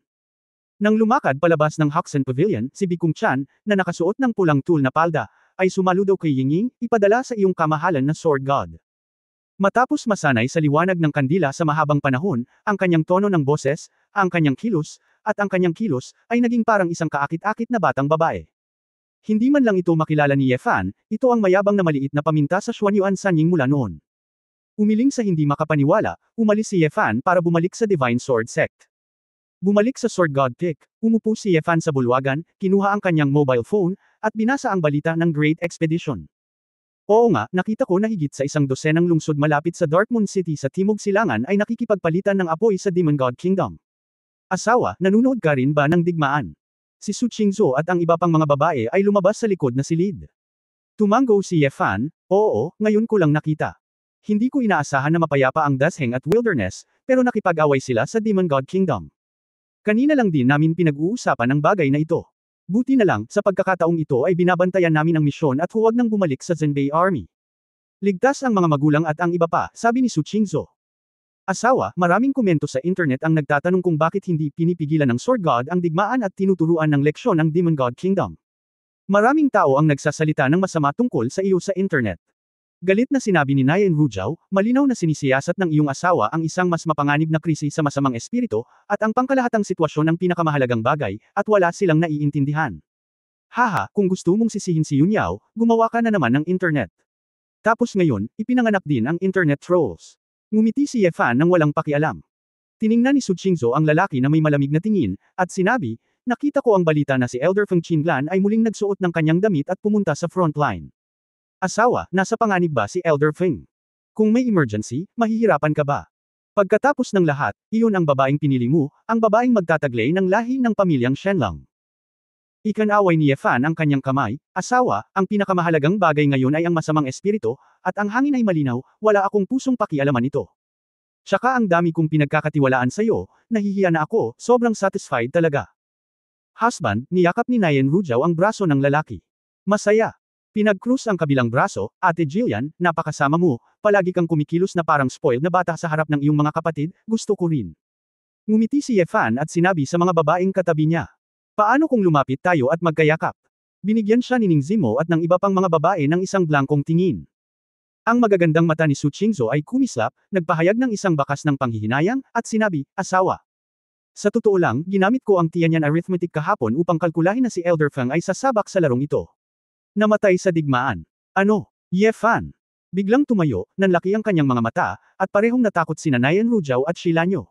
Nang lumakad palabas ng Hoxton Pavilion, si Bikung Chan, na nakasuot ng pulang tul na palda, ay sumaludo kay Yingying, ipadala sa iyong kamahalan na Sword God. Matapos masanay sa liwanag ng kandila sa mahabang panahon, ang kanyang tono ng boses, ang kanyang kilos, at ang kanyang kilos, ay naging parang isang kaakit-akit na batang babae. Hindi man lang ito makilala ni Ye Fan, ito ang mayabang na maliit na paminta sa Xuanyuan Sanying mula noon. Umiling sa hindi makapaniwala, umalis si Ye Fan para bumalik sa Divine Sword Sect. Bumalik sa Sword God Peak, umupo si Ye Fan sa bulwagan, kinuha ang kanyang mobile phone, at binasa ang balita ng Great Expedition. Oo nga, nakita ko na higit sa 100 lungsod malapit sa Dark Moon City sa Timog Silangan ay nakikipagpalitan ng apoy sa Demon God Kingdom. Asawa, nanunood ka rin ba ng digmaan? Si Su Qingzhou at ang iba pang mga babae ay lumabas sa likod na silid. Tumango si Ye Fan, oo, ngayon ko lang nakita. Hindi ko inaasahan na mapayapa ang Dasheng at Wilderness, pero nakipag-away sila sa Demon God Kingdom. Kanina lang din namin pinag-uusapan ang bagay na ito. Buti na lang, sa pagkakataong ito ay binabantayan namin ang misyon at huwag nang bumalik sa Zenbei Army. Ligtas ang mga magulang at ang iba pa, sabi ni Su Qingzhou. Asawa, maraming komento sa internet ang nagtatanong kung bakit hindi pinipigilan ng Sword God ang digmaan at tinuturuan ng leksyon ang Demon God Kingdom. Maraming tao ang nagsasalita ng masama tungkol sa iyo sa internet. Galit na sinabi ni Nayan Rujao, malinaw na sinisiyasat ng iyong asawa ang isang mas mapanganib na krisi sa masamang espiritu, at ang pangkalahatang sitwasyon ang pinakamahalagang bagay, at wala silang naiintindihan. Haha, kung gusto mong sisihin si Yunyao, gumawa ka na naman ng internet. Tapos ngayon, ipinanganak din ang internet trolls. Ngumiti si Ye Fan nang walang pakialam. Tiningnan ni Su Qingzhou ang lalaki na may malamig na tingin, at sinabi, nakita ko ang balita na si Elder Feng Qinglan ay muling nagsuot ng kanyang damit at pumunta sa frontline. Asawa, nasa panganib ba si Elder Feng? Kung may emergency, mahihirapan ka ba? Pagkatapos ng lahat, iyon ang babaeng pinili mo, ang babaeng magtataglay ng lahi ng pamilyang Shenlong. Ikanaway ni Ye Fan ang kanyang kamay, asawa, ang pinakamahalagang bagay ngayon ay ang masamang espiritu, at ang hangin ay malinaw, wala akong pusong pakialaman ito. Tsaka ang dami kong pinagkakatiwalaan sa'yo, nahihiya na ako, sobrang satisfied talaga. Husband, niyakap ni Nayan Rujao ang braso ng lalaki. Masaya. Pinag-cruise ang kabilang braso, Ate Jillian, napakasama mo, palagi kang kumikilos na parang spoiled na bata sa harap ng iyong mga kapatid, gusto ko rin. Ngumiti si Ye Fan at sinabi sa mga babaeng katabi niya. Paano kung lumapit tayo at magkayakap? Binigyan siya ni Ning Zimo at ng iba pang mga babae ng isang blangkong tingin. Ang magagandang mata ni Su Qingzhou ay kumislap, nagpahayag ng isang bakas ng panghihinayang, at sinabi, asawa. Sa totoo lang, ginamit ko ang Tianyan arithmetic kahapon upang kalkulahin na si Elder Feng ay sasabak sa larong ito. Namatay sa digmaan. Ano? Ye Fan. Biglang tumayo, nanlaki ang kanyang mga mata, at parehong natakot sina Nayan Rujao at Shilanyo.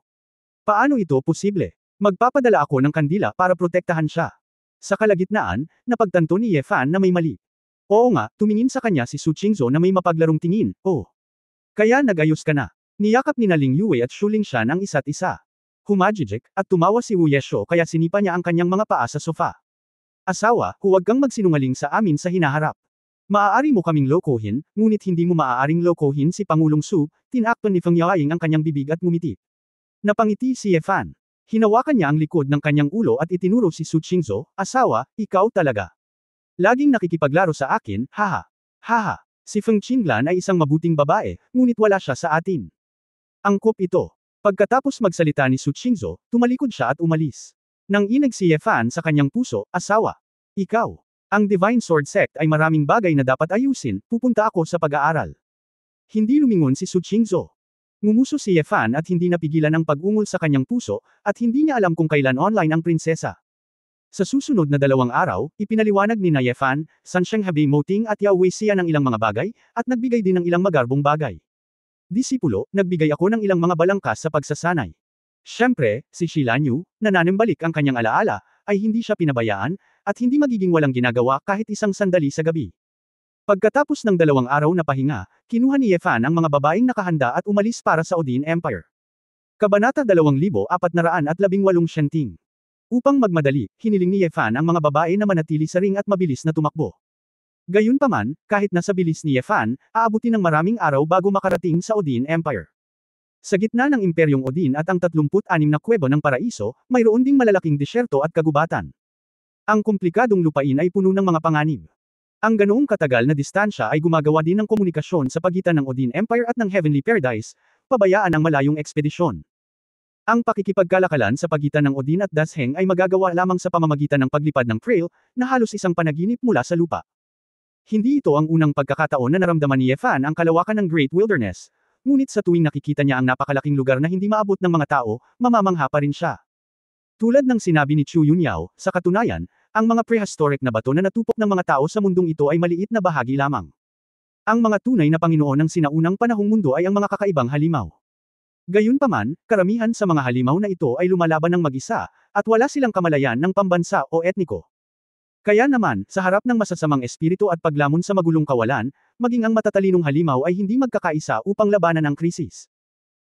Paano ito posible? Magpapadala ako ng kandila para protektahan siya. Sa kalagitnaan, napagtanto ni Ye Fan na may mali. Oo nga, tumingin sa kanya si Su Qingzhou na may mapaglarong tingin, oh. Kaya nag-ayos ka na. Niyakap ni Ling Yue at Shu Lingshan ang isa't isa. Humajijik, at tumawa si Wu Yesho kaya sinipa niya ang kanyang mga paa sa sofa. Asawa, huwag kang magsinungaling sa amin sa hinaharap. Maaari mo kaming lokohin, ngunit hindi mo maaaring lokohin si Pangulong Su, tinakpan ni Feng Yaoying ang kanyang bibig at ngumiti. Napangiti si Ye Fan. Hinawakan niya ang likod ng kanyang ulo at itinuro si Su Qingzhou, asawa, ikaw talaga. Laging nakikipaglaro sa akin, haha. Haha. Si Feng Qinglan ay isang mabuting babae, ngunit wala siya sa atin. Angkop ito. Pagkatapos magsalita ni Su Qingzhou, tumalikod siya at umalis. Nang inag si Ye Fan sa kanyang puso, asawa. Ikaw. Ang Divine Sword Sect ay maraming bagay na dapat ayusin, pupunta ako sa pag-aaral. Hindi lumingon si Su Qingzhou. Ngumuso si Ye Fan at hindi napigilan ang pag-ungol sa kanyang puso, at hindi niya alam kung kailan online ang prinsesa. Sa susunod na 2 araw, ipinaliwanag ni Ye Fan, San Shenghabi Moting at Yao Weixian ng ilang mga bagay, at nagbigay din ng ilang magarbong bagay. Disipulo, nagbigay ako ng ilang mga balangkas sa pagsasanay. Siyempre, si Shilanyu, na nanembalik ang kanyang alaala, ay hindi siya pinabayaan, at hindi magiging walang ginagawa kahit isang sandali sa gabi. Pagkatapos ng 2 araw na pahinga, kinuha ni Ye Fan ang mga babaeng nakahanda at umalis para sa Odin Empire. Kabanata 2418 Shenting. Upang magmadali, hiniling ni Ye Fan ang mga babae na manatili sa ring at mabilis na tumakbo. Gayunpaman, kahit nasa bilis ni Ye Fan, aabutin ng maraming araw bago makarating sa Odin Empire. Sa gitna ng Imperyong Odin at ang 36 na kuweba ng paraiso, mayroon ding malalaking disyerto at kagubatan. Ang komplikadong lupain ay puno ng mga panganib. Ang ganoong katagal na distansya ay gumagawa din ng komunikasyon sa pagitan ng Odin Empire at ng Heavenly Paradise, pabayaan ang malayong ekspedisyon. Ang pakikipagkalakalan sa pagitan ng Odin at Dasheng ay magagawa lamang sa pamamagitan ng paglipad ng trail, na halos isang panaginip mula sa lupa. Hindi ito ang unang pagkakataon na naramdaman ni Ye Fan ang kalawakan ng Great Wilderness, ngunit sa tuwing nakikita niya ang napakalaking lugar na hindi maabot ng mga tao, mamamangha pa rin siya. Tulad ng sinabi ni Chu Yunyao, sa katunayan, ang mga prehistoric na bato na natupok ng mga tao sa mundong ito ay maliit na bahagi lamang. Ang mga tunay na Panginoon ng sinaunang panahong mundo ay ang mga kakaibang halimaw. Gayunpaman, karamihan sa mga halimaw na ito ay lumalaban ng mag-isa, at wala silang kamalayan ng pambansa o etniko. Kaya naman, sa harap ng masasamang espiritu at paglamon sa magulong kawalan, maging ang matatalinong halimaw ay hindi magkakaisa upang labanan ang krisis.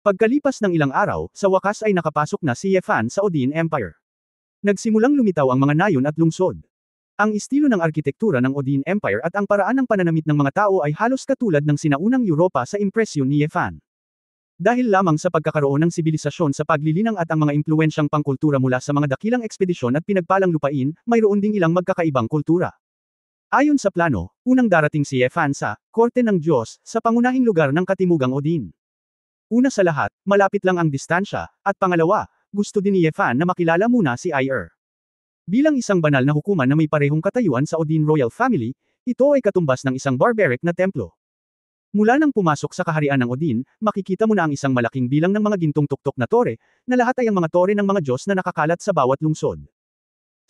Pagkalipas ng ilang araw, sa wakas ay nakapasok na si Ye Fan sa Odin Empire. Nagsimulang lumitaw ang mga nayon at lungsod. Ang estilo ng arkitektura ng Odin Empire at ang paraan ng pananamit ng mga tao ay halos katulad ng sinaunang Europa sa impresyon ni Ye Fan. Dahil lamang sa pagkakaroon ng sibilisasyon sa paglilinang at ang mga impluwensyang pangkultura mula sa mga dakilang ekspedisyon at pinagpalang lupain, mayroon ding ilang magkakaibang kultura. Ayon sa plano, unang darating si Yefan sa korte ng Diyos sa pangunahing lugar ng Katimugang Odin. Una sa lahat, malapit lang ang distansya, at pangalawa, gusto din ni Yefan na makilala muna si Aer. Bilang isang banal na hukuman na may parehong katayuan sa Odin Royal Family, ito ay katumbas ng isang barbaric na templo. Mula nang pumasok sa kaharian ng Odin, makikita mo na ang isang malaking bilang ng mga gintong tuktok na tore, na lahat ay ang mga tore ng mga Diyos na nakakalat sa bawat lungsod.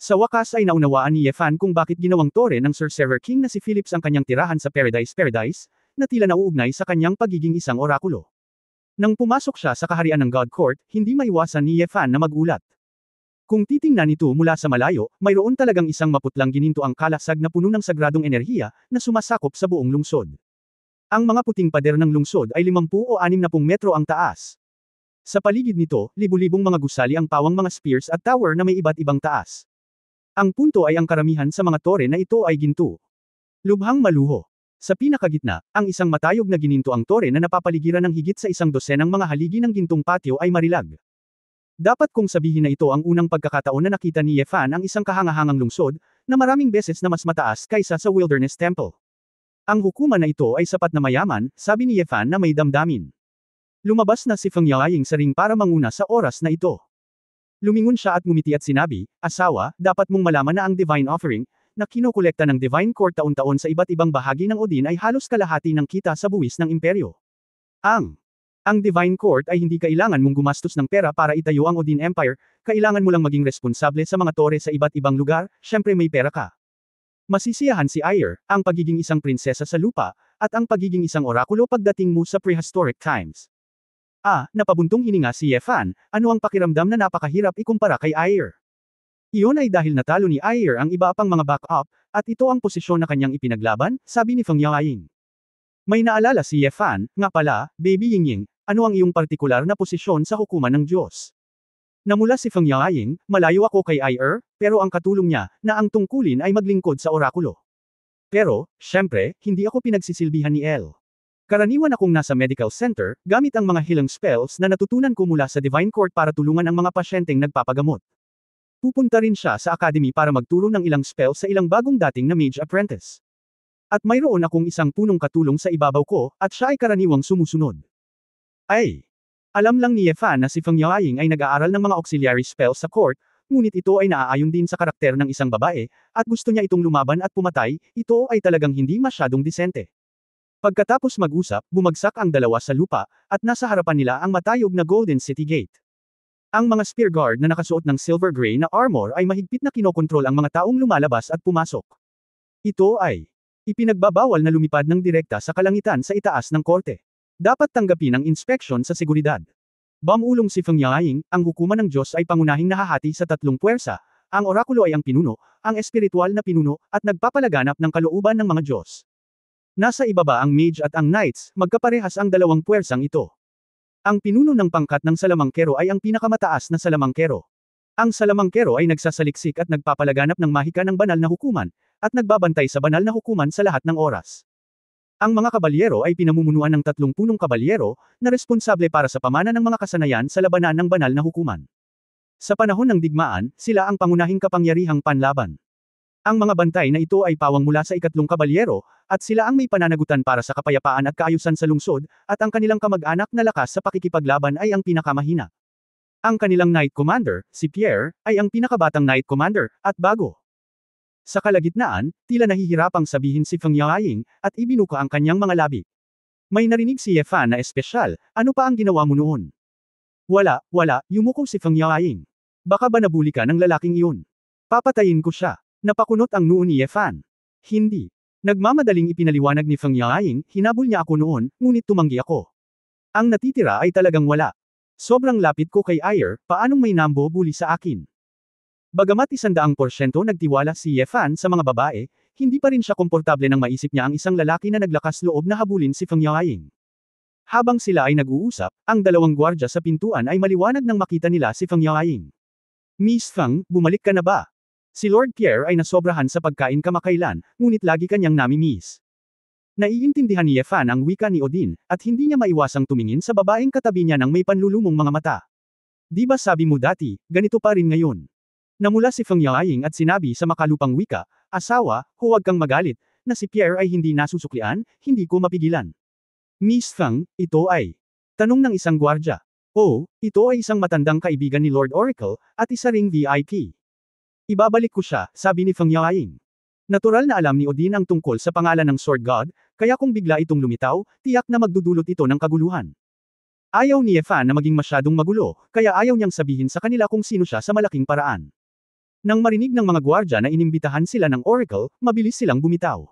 Sa wakas ay naunawaan ni Yefan kung bakit ginawang tore ng Sorcerer King na si Philips ang kanyang tirahan sa Paradise, na tila nauugnay sa kanyang pagiging isang orakulo. Nang pumasok siya sa kaharian ng God Court, hindi maiwasan ni Yefan na magulat. Kung titingnan ito mula sa malayo, mayroon talagang isang maputlang gininto ang kalasag na puno ng sagradong enerhiya, na sumasakop sa buong lungsod. Ang mga puting pader ng lungsod ay 50 o 60 metro ang taas. Sa paligid nito, libu-libong mga gusali ang pawang mga spears at tower na may iba't ibang taas. Ang punto ay ang karamihan sa mga tore na ito ay ginto. Lubhang maluho. Sa pinakagitna, ang isang matayog na gininto ang tore na napapaligiran ng higit sa 100 ng mga haligi ng gintong patio ay marilag. Dapat kong sabihin na ito ang unang pagkakataon na nakita ni Yefan ang isang kahangahangang lungsod, na maraming beses na mas mataas kaysa sa Wilderness Temple. Ang hukuman na ito ay sapat na mayaman, sabi ni Yefan na may damdamin. Lumabas na si Feng Yaoying sa ring para manguna sa oras na ito. Lumingon siya at ngumiti at sinabi, "Asawa, dapat mong malaman na ang Divine Offering, na kinokolekta ng Divine Court taon-taon sa iba't ibang bahagi ng Odin ay halos kalahati ng kita sa buwis ng imperyo. Ang Divine Court ay hindi kailangan mong gumastos ng pera para itayo ang Odin Empire, kailangan mo lang maging responsable sa mga tore sa iba't ibang lugar, syempre may pera ka. Masisiyahan si Aer, ang pagiging isang prinsesa sa lupa, at ang pagiging isang orakulo pagdating mo sa prehistoric times." Napabuntong hininga si Yefan, ano ang pakiramdam na napakahirap ikumpara kay Aer. Iyon ay dahil natalo ni Aer ang iba pang mga backup, at ito ang posisyon na kanyang ipinaglaban, sabi ni Feng Yaoying. May naalala si Yefan, nga pala, Baby Yingying, ano ang iyong partikular na posisyon sa hukuman ng Diyos? Namula si Feng Yaoying, malayo ako kay Aer, pero ang katulong niya, na ang tungkulin ay maglingkod sa orakulo. Pero, syempre, hindi ako pinagsisilbihan ni El. Karaniwan akong nasa medical center, gamit ang mga healing spells na natutunan ko mula sa Divine Court para tulungan ang mga pasyenteng nagpapagamot. Pupunta rin siya sa academy para magturo ng ilang spells sa ilang bagong dating na mage apprentice. At mayroon akong isang punong katulong sa ibabaw ko, at siya ay karaniwang sumusunod. Alam lang ni Yefan na si Feng Yaoying ay nag-aaral ng mga auxiliary spells sa court, ngunit ito ay naaayon din sa karakter ng isang babae, at gusto niya itong lumaban at pumatay, ito ay talagang hindi masyadong disente. Pagkatapos mag-usap, bumagsak ang dalawa sa lupa, at nasa harapan nila ang matayog na Golden City Gate. Ang mga spear guard na nakasuot ng silver gray na armor ay mahigpit na kinokontrol ang mga taong lumalabas at pumasok. Ito ay ipinagbabawal na lumipad ng direkta sa kalangitan sa itaas ng korte. Dapat tanggapin ang inspeksyon sa seguridad. Bamulong si Feng Yaoying, ang hukuman ng Diyos ay pangunahing nahahati sa tatlong puwersa, ang orakulo ay ang pinuno, ang espiritual na pinuno, at nagpapalaganap ng kalooban ng mga Diyos. Nasa ibaba ang mage at ang knights, magkaparehas ang dalawang puwersang ito. Ang pinuno ng pangkat ng salamangkero ay ang pinakamataas na salamangkero. Ang salamangkero ay nagsasaliksik at nagpapalaganap ng mahika ng banal na hukuman, at nagbabantay sa banal na hukuman sa lahat ng oras. Ang mga kabalyero ay pinamumunuan ng 30 kabalyero, na responsable para sa pamana ng mga kasanayan sa labanan ng banal na hukuman. Sa panahon ng digmaan, sila ang pangunahing kapangyarihang panlaban. Ang mga bantay na ito ay pawang mula sa 3 kabalyero, at sila ang may pananagutan para sa kapayapaan at kaayusan sa lungsod, at ang kanilang kamag-anak na lakas sa pakikipaglaban ay ang pinakamahina. Ang kanilang Knight Commander, si Pierre, ay ang pinakabatang Knight Commander, at bago. Sa kalagitnaan, tila nahihirapang sabihin si Feng Yaoying, at ibinuka ang kanyang mga labi. May narinig si Yefan na espesyal, ano pa ang ginawa mo noon? Wala, yumuko si Feng Yaoying. Baka ba nabuli ka ng lalaking iyon? Papatayin ko siya. Napakunot ang noo ni Yefan. Hindi. Nagmamadaling ipinaliwanag ni Feng Yaoying, hinabol niya ako noon, ngunit tumanggi ako. Ang natitira ay talagang wala. Sobrang lapit ko kay Aer, paanong may nambo-bully sa akin? Bagamat 100% nagtiwala si Yefan sa mga babae, hindi pa rin siya komportable nang maisip niya ang isang lalaki na naglakas loob na habulin si Feng Yaoying. Habang sila ay nag-uusap, ang dalawang gwardya sa pintuan ay maliwanag nang makita nila si Feng Yaoying. Miss Feng, bumalik ka na ba? Si Lord Pierre ay nasobrahan sa pagkain kamakailan, ngunit lagi kanyang nami-miss. Naiintindihan ni Yefan ang wika ni Odin, at hindi niya maiwasang tumingin sa babaeng katabi niya nang may panlulumong mga mata. Di ba sabi mo dati, ganito pa rin ngayon? Namula si Feng Yaoying at sinabi sa makalupang wika, asawa, huwag kang magalit, na si Pierre ay hindi nasusuklian, hindi ko mapigilan. Miss Feng, ito ay tanong ng isang gwardya. Oh, ito ay isang matandang kaibigan ni Lord Oracle, at isa ring VIP. Ibabalik ko siya, sabi ni Feng Yaoying. Natural na alam ni Odin ang tungkol sa pangalan ng Sword God, kaya kung bigla itong lumitaw, tiyak na magdudulot ito ng kaguluhan. Ayaw ni Yefan na maging masyadong magulo, kaya ayaw niyang sabihin sa kanila kung sino siya sa malaking paraan. Nang marinig ng mga gwardya na inimbitahan sila ng Oracle, mabilis silang bumitaw.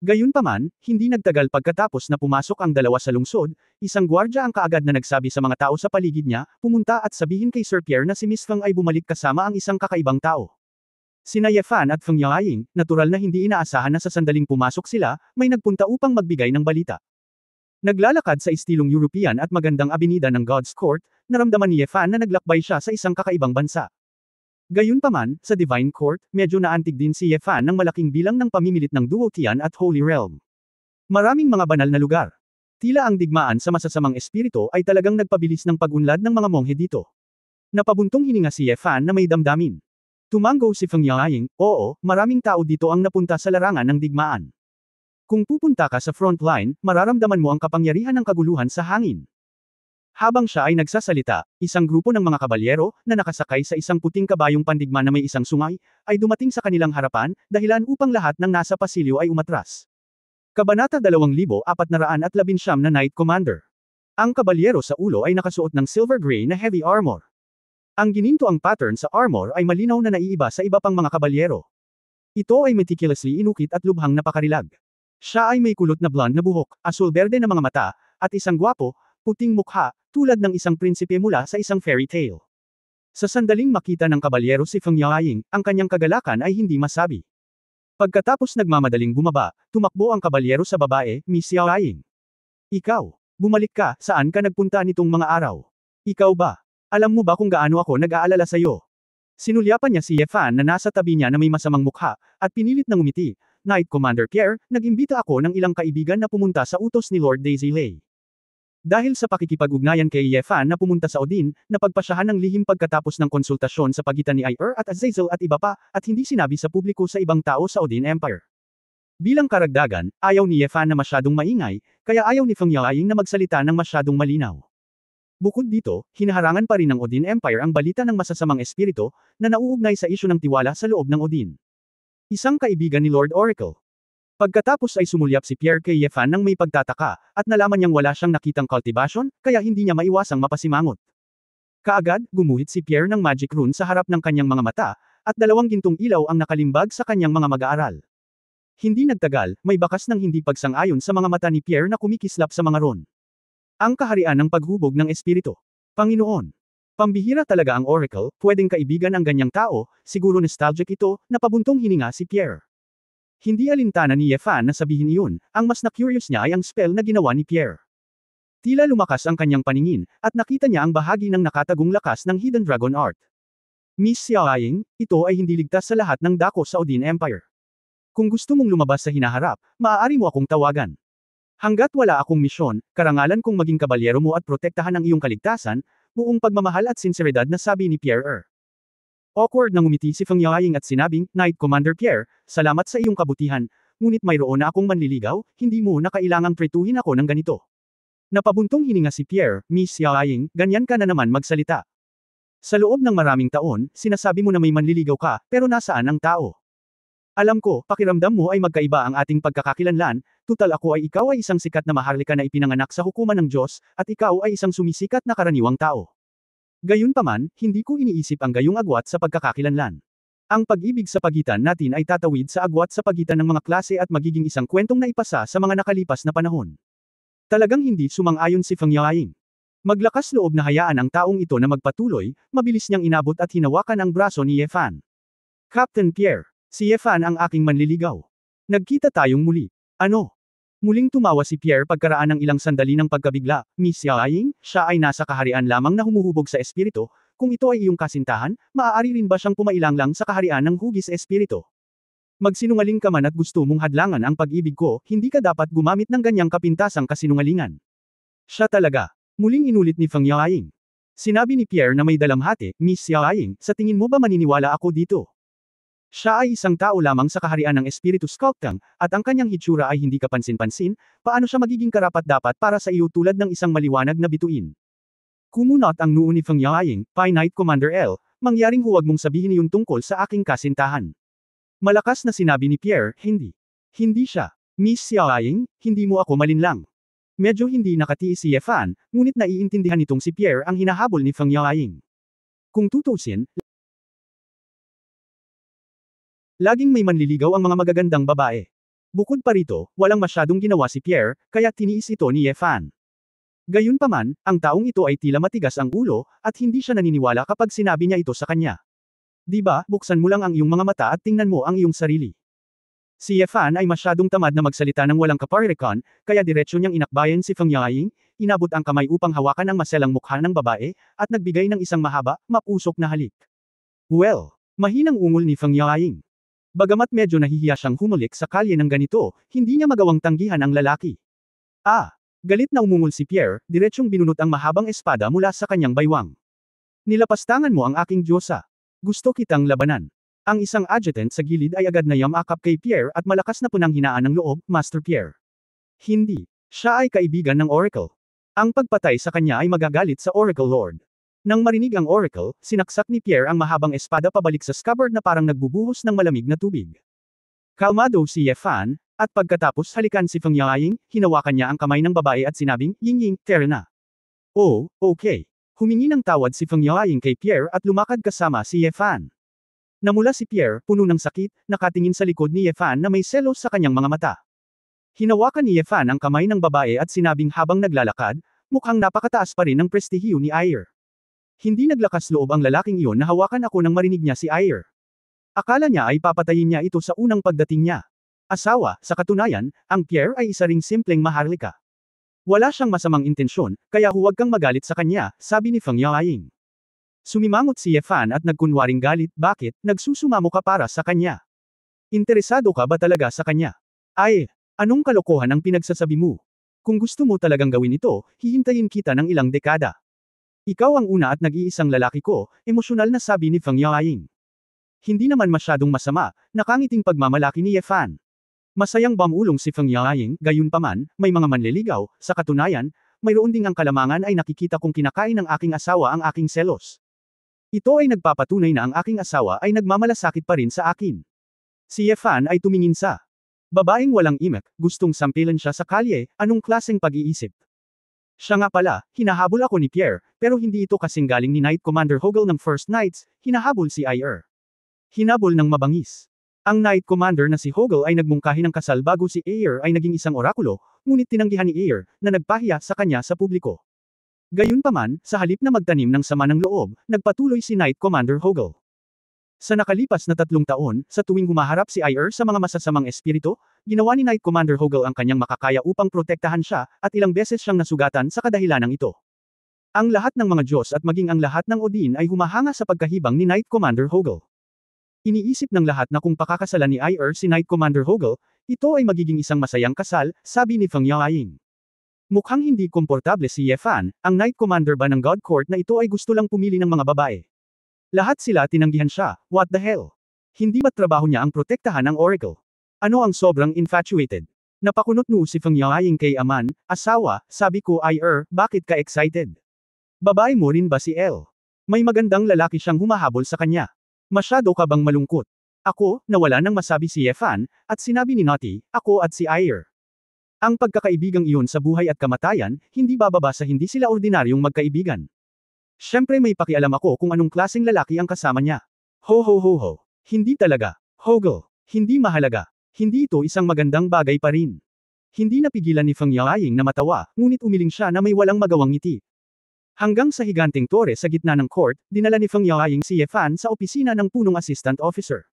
Gayunpaman, hindi nagtagal pagkatapos na pumasok ang dalawa sa lungsod, isang gwardya ang kaagad na nagsabi sa mga tao sa paligid niya, pumunta at sabihin kay Sir Pierre na si Miss Feng ay bumalik kasama ang isang kakaibang tao. Sina Yefan at Feng Yaoying, natural na hindi inaasahan na sa sandaling pumasok sila, may nagpunta upang magbigay ng balita. Naglalakad sa estilong European at magandang abenida ng God's Court, naramdaman ni Yefan na naglakbay siya sa isang kakaibang bansa. Gayunpaman, sa Divine Court, medyo naantig din si Yefan ng malaking bilang ng pamimilit ng Duotian at Holy Realm. Maraming mga banal na lugar. Tila ang digmaan sa masasamang espiritu ay talagang nagpabilis ng pag-unlad ng mga monghe dito. Napabuntong hininga si Yefan na may damdamin. Tumango si Feng Yaoying, oo, maraming tao dito ang napunta sa larangan ng digmaan. Kung pupunta ka sa front line, mararamdaman mo ang kapangyarihan ng kaguluhan sa hangin. Habang siya ay nagsasalita, isang grupo ng mga kabalyero, na nakasakay sa isang puting kabayong pandigma na may isang sungay, ay dumating sa kanilang harapan, dahilan upang lahat ng nasa pasilyo ay umatras. Kabanata 2419 na Knight Commander. Ang kabalyero sa ulo ay nakasuot ng silver gray na heavy armor. Ang ginintoang pattern sa armor ay malinaw na naiiba sa iba pang mga kabalyero. Ito ay meticulously inukit at lubhang napakarilag. Siya ay may kulot na blonde na buhok, asul-berde na mga mata, at isang gwapo, puting mukha, tulad ng isang prinsipe mula sa isang fairy tale. Sa sandaling makita ng kabalyero si Feng Yaoying, ang kanyang kagalakan ay hindi masabi. Pagkatapos nagmamadaling bumaba, tumakbo ang kabalyero sa babae, Miss Yaoying. Ikaw, bumalik ka, saan ka nagpunta nitong mga araw? Ikaw ba? Alam mo ba kung gaano ako nag-aalala sa'yo? Sinulyapan niya si Yefan na nasa tabi niya na may masamang mukha, at pinilit na ngumiti. Knight Commander Pierre, nag-imbita ako ng ilang kaibigan na pumunta sa utos ni Lord Daisylay. Dahil sa pakikipag-ugnayan kay Yefan na pumunta sa Odin, napagpasyahan ng lihim pagkatapos ng konsultasyon sa pagitan ni Ayer at Azazel at iba pa, at hindi sinabi sa publiko sa ibang tao sa Odin Empire. Bilang karagdagan, ayaw ni Yefan na masyadong maingay, kaya ayaw ni Feng Yaoying na magsalita ng masyadong malinaw. Bukod dito, hinaharangan pa rin ng Odin Empire ang balita ng masasamang espiritu, na nauugnay sa isyu ng tiwala sa loob ng Odin. Isang kaibigan ni Lord Oracle. Pagkatapos ay sumulyap si Pierre kay Yefan nang may pagtataka, at nalaman niyang wala siyang nakitang cultivation, kaya hindi niya maiwasang mapasimangot. Kaagad, gumuhit si Pierre ng magic rune sa harap ng kanyang mga mata, at dalawang gintong ilaw ang nakalimbag sa kanyang mga mag-aaral. Hindi nagtagal, may bakas ng hindi pagsang-ayon sa mga mata ni Pierre na kumikislap sa mga rune. Ang kaharian ng paghubog ng espiritu. Panginoon. Pambihira talaga ang Oracle, pwedeng kaibigan ang ganyang tao, siguro nostalgic ito, napabuntong hininga si Pierre. Hindi alintana ni Yefan na sabihin iyon, ang mas na-curious niya ay ang spell na ginawa ni Pierre. Tila lumakas ang kanyang paningin, at nakita niya ang bahagi ng nakatagong lakas ng Hidden Dragon Art. Miss Yaoying, ito ay hindi ligtas sa lahat ng dako sa Odin Empire. Kung gusto mong lumabas sa hinaharap, maaari mo akong tawagan. Hanggat wala akong misyon, karangalan kong maging kabalyero mo at protektahan ang iyong kaligtasan, buong pagmamahal at sinseridad na sabi ni Pierre. Awkward na ngumiti si Feng Yaoying at sinabing, Knight Commander Pierre, salamat sa iyong kabutihan, ngunit mayroon na akong manliligaw, hindi mo na kailangang tretuhin ako ng ganito. Napabuntong hininga si Pierre, Miss Yaoying, ganyan ka na naman magsalita. Sa loob ng maraming taon, sinasabi mo na may manliligaw ka, pero nasaan ang tao? Alam ko, pakiramdam mo ay magkaiba ang ating pagkakakilanlan, tutal ako ay ikaw ay isang sikat na maharlika na ipinanganak sa hukuman ng Diyos, at ikaw ay isang sumisikat na karaniwang tao. Gayunpaman, hindi ko iniisip ang gayong agwat sa pagkakakilanlan. Ang pag-ibig sa pagitan natin ay tatawid sa agwat sa pagitan ng mga klase at magiging isang kwentong naipasa sa mga nakalipas na panahon. Talagang hindi sumang-ayon si Feng Yaoying. Maglakas loob na hayaan ang taong ito na magpatuloy, mabilis niyang inabot at hinawakan ang braso ni Yefan. Captain Pierre. Si Yefan ang aking manliligaw. Nagkita tayong muli. Ano? Muling tumawa si Pierre pagkaraan ng ilang sandali ng pagkabigla. Miss Yaoying, siya ay nasa kaharian lamang na humuhubog sa espiritu, kung ito ay iyong kasintahan, maaari rin ba siyang pumailanglang sa kaharian ng hugis espiritu? Magsinungaling ka man at gusto mong hadlangan ang pag-ibig ko, hindi ka dapat gumamit ng ganyang kapintasang kasinungalingan. Siya talaga. Muling inulit ni Feng Yaoying. Sinabi ni Pierre na may dalamhati, Miss Yaoying, sa tingin mo ba maniniwala ako dito? Siya ay isang tao lamang sa kaharian ng Espiritu Sculptang, at ang kanyang hitsura ay hindi kapansin-pansin, paano siya magiging karapat-dapat para sa iyo tulad ng isang maliwanag na bituin? Kumunot ang noo ni Feng Yaoying, Pi Knight Commander L, mangyaring huwag mong sabihin iyon tungkol sa aking kasintahan. Malakas na sinabi ni Pierre, hindi. Hindi siya. Miss Yaoying, hindi mo ako malinlang. Medyo hindi nakatiis si Ye Fan, ngunit naiintindihan nitong si Pierre ang hinahabol ni Feng Yaoying. Kung tutusin, laging may manliligaw ang mga magagandang babae. Bukod pa rito, walang masyadong ginawa si Pierre, kaya tiniis ito ni Ye Fan. Gayunpaman, ang taong ito ay tila matigas ang ulo, at hindi siya naniniwala kapag sinabi niya ito sa kanya. Di ba, buksan mo lang ang iyong mga mata at tingnan mo ang iyong sarili. Si Ye Fan ay masyadong tamad na magsalita ng walang kaparirikan, kaya diretsyo niyang inakbayan si Feng Yaoying, inabot ang kamay upang hawakan ang maselang mukha ng babae, at nagbigay ng isang mahaba, mapusok na halik. Well, mahinang ungol ni Feng Yaoying. Bagamat medyo nahihiya siyang humulik sa kalye ng ganito, hindi niya magawang tanggihan ang lalaki. Galit na umungol si Pierre, diretsyong binunot ang mahabang espada mula sa kanyang baywang. Nilapastangan mo ang aking diyosa. Gusto kitang labanan. Ang isang adjutant sa gilid ay agad na yamakap kay Pierre at malakas na punang hinaan ng loob, Master Pierre. Hindi. Siya ay kaibigan ng Oracle. Ang pagpatay sa kanya ay magagalit sa Oracle Lord. Nang marinig ang Oracle, sinaksak ni Pierre ang mahabang espada pabalik sa scabbard na parang nagbubuhos ng malamig na tubig. Kalmado si Ye Fan, at pagkatapos halikan si Feng Yaoying, hinawakan niya ang kamay ng babae at sinabing, Ying, tara na. Oh, okay. Humingi ng tawad si Feng Yaoying kay Pierre at lumakad kasama si Ye Fan. Namula si Pierre, puno ng sakit, nakatingin sa likod ni Ye Fan na may selos sa kanyang mga mata. Hinawakan ni Ye Fan ang kamay ng babae at sinabing habang naglalakad, mukhang napakataas pa rin ng prestihiyo ni Ayer. Hindi naglakas loob ang lalaking iyon na hawakan ako nang marinig niya si Ayer. Akala niya ay papatayin niya ito sa unang pagdating niya. Asawa, sa katunayan, ang Pierre ay isa ring simpleng maharlika. Wala siyang masamang intensyon, kaya huwag kang magalit sa kanya, sabi ni Feng Yaoying. Sumimangot si Ye Fan at nagkunwaring galit, bakit, nagsusumamo ka para sa kanya? Interesado ka ba talaga sa kanya? Ay, anong kalokohan ang pinagsasabi mo? Kung gusto mo talagang gawin ito, hihintayin kita ng ilang dekada. Ikaw ang una at nag-iisang lalaki ko, emosyonal na sabi ni Feng Yaoying. Hindi naman masyadong masama, nakangiting pagmamalaki ni Ye Fan. Masayang bamulong si Feng Yaoying, gayunpaman, may mga manliligaw, sa katunayan, mayroon ding ang kalamangan ay nakikita kong kinakain ng aking asawa ang aking selos. Ito ay nagpapatunay na ang aking asawa ay nagmamalasakit pa rin sa akin. Si Ye Fan ay tumingin sa babaeng walang imek, gustong sampilan siya sa kalye, anong klaseng pag-iisip? Siya nga pala, hinahabol ako ni Pierre, pero hindi ito kasing galing ni Knight Commander Hogel ng First Knights, hinahabol si Ayer. Hinabol ng mabangis. Ang Knight Commander na si Hogel ay nagmungkahi ng kasal bago si Ayer ay naging isang orakulo, ngunit tinanggihan ni Ayer, na nagpahiya sa kanya sa publiko. Gayunpaman, sa halip na magtanim ng sama ng loob, nagpatuloy si Knight Commander Hogel. Sa nakalipas na 3 taon, sa tuwing humaharap si Ayer sa mga masasamang espiritu, ginawa ni Knight Commander Hogel ang kanyang makakaya upang protektahan siya, at ilang beses siyang nasugatan sa kadahilanang ito. Ang lahat ng mga Diyos at maging ang lahat ng Odin ay humahanga sa pagkahibang ni Knight Commander Hogel. Iniisip ng lahat na kung pakakasalan ni Ayer si Knight Commander Hogel, ito ay magiging isang masayang kasal, sabi ni Feng Yaoying. Mukhang hindi komportable si Ye Fan, ang Knight Commander ba ng God Court na ito ay gusto lang pumili ng mga babae. Lahat sila tinanggihan siya, what the hell? Hindi ba't trabaho niya ang protektahan ng Oracle? Ano ang sobrang infatuated? Napakunot noo si Feng Yaoying kay Aman, asawa, sabi ko Ayer, bakit ka excited? Babae mo rin ba si Elle? May magandang lalaki siyang humahabol sa kanya. Masyado ka bang malungkot? Ako, nawala nang masabi si Ye Fan, at sinabi ni Naughty, ako at si Ayer. Ang pagkakaibigang iyon sa buhay at kamatayan, hindi bababa sa hindi sila ordinaryong magkaibigan. Siyempre may pakialam ako kung anong klaseng lalaki ang kasama niya. Ho ho ho ho. Hindi talaga. Hogel. Hindi mahalaga. Hindi ito isang magandang bagay pa rin. Hindi napigilan ni Feng Yaoying na matawa, ngunit umiling siya na may walang magawang ngiti. Hanggang sa higanting tore sa gitna ng court, dinala ni Feng Yaoying si Ye Fan sa opisina ng punong assistant officer.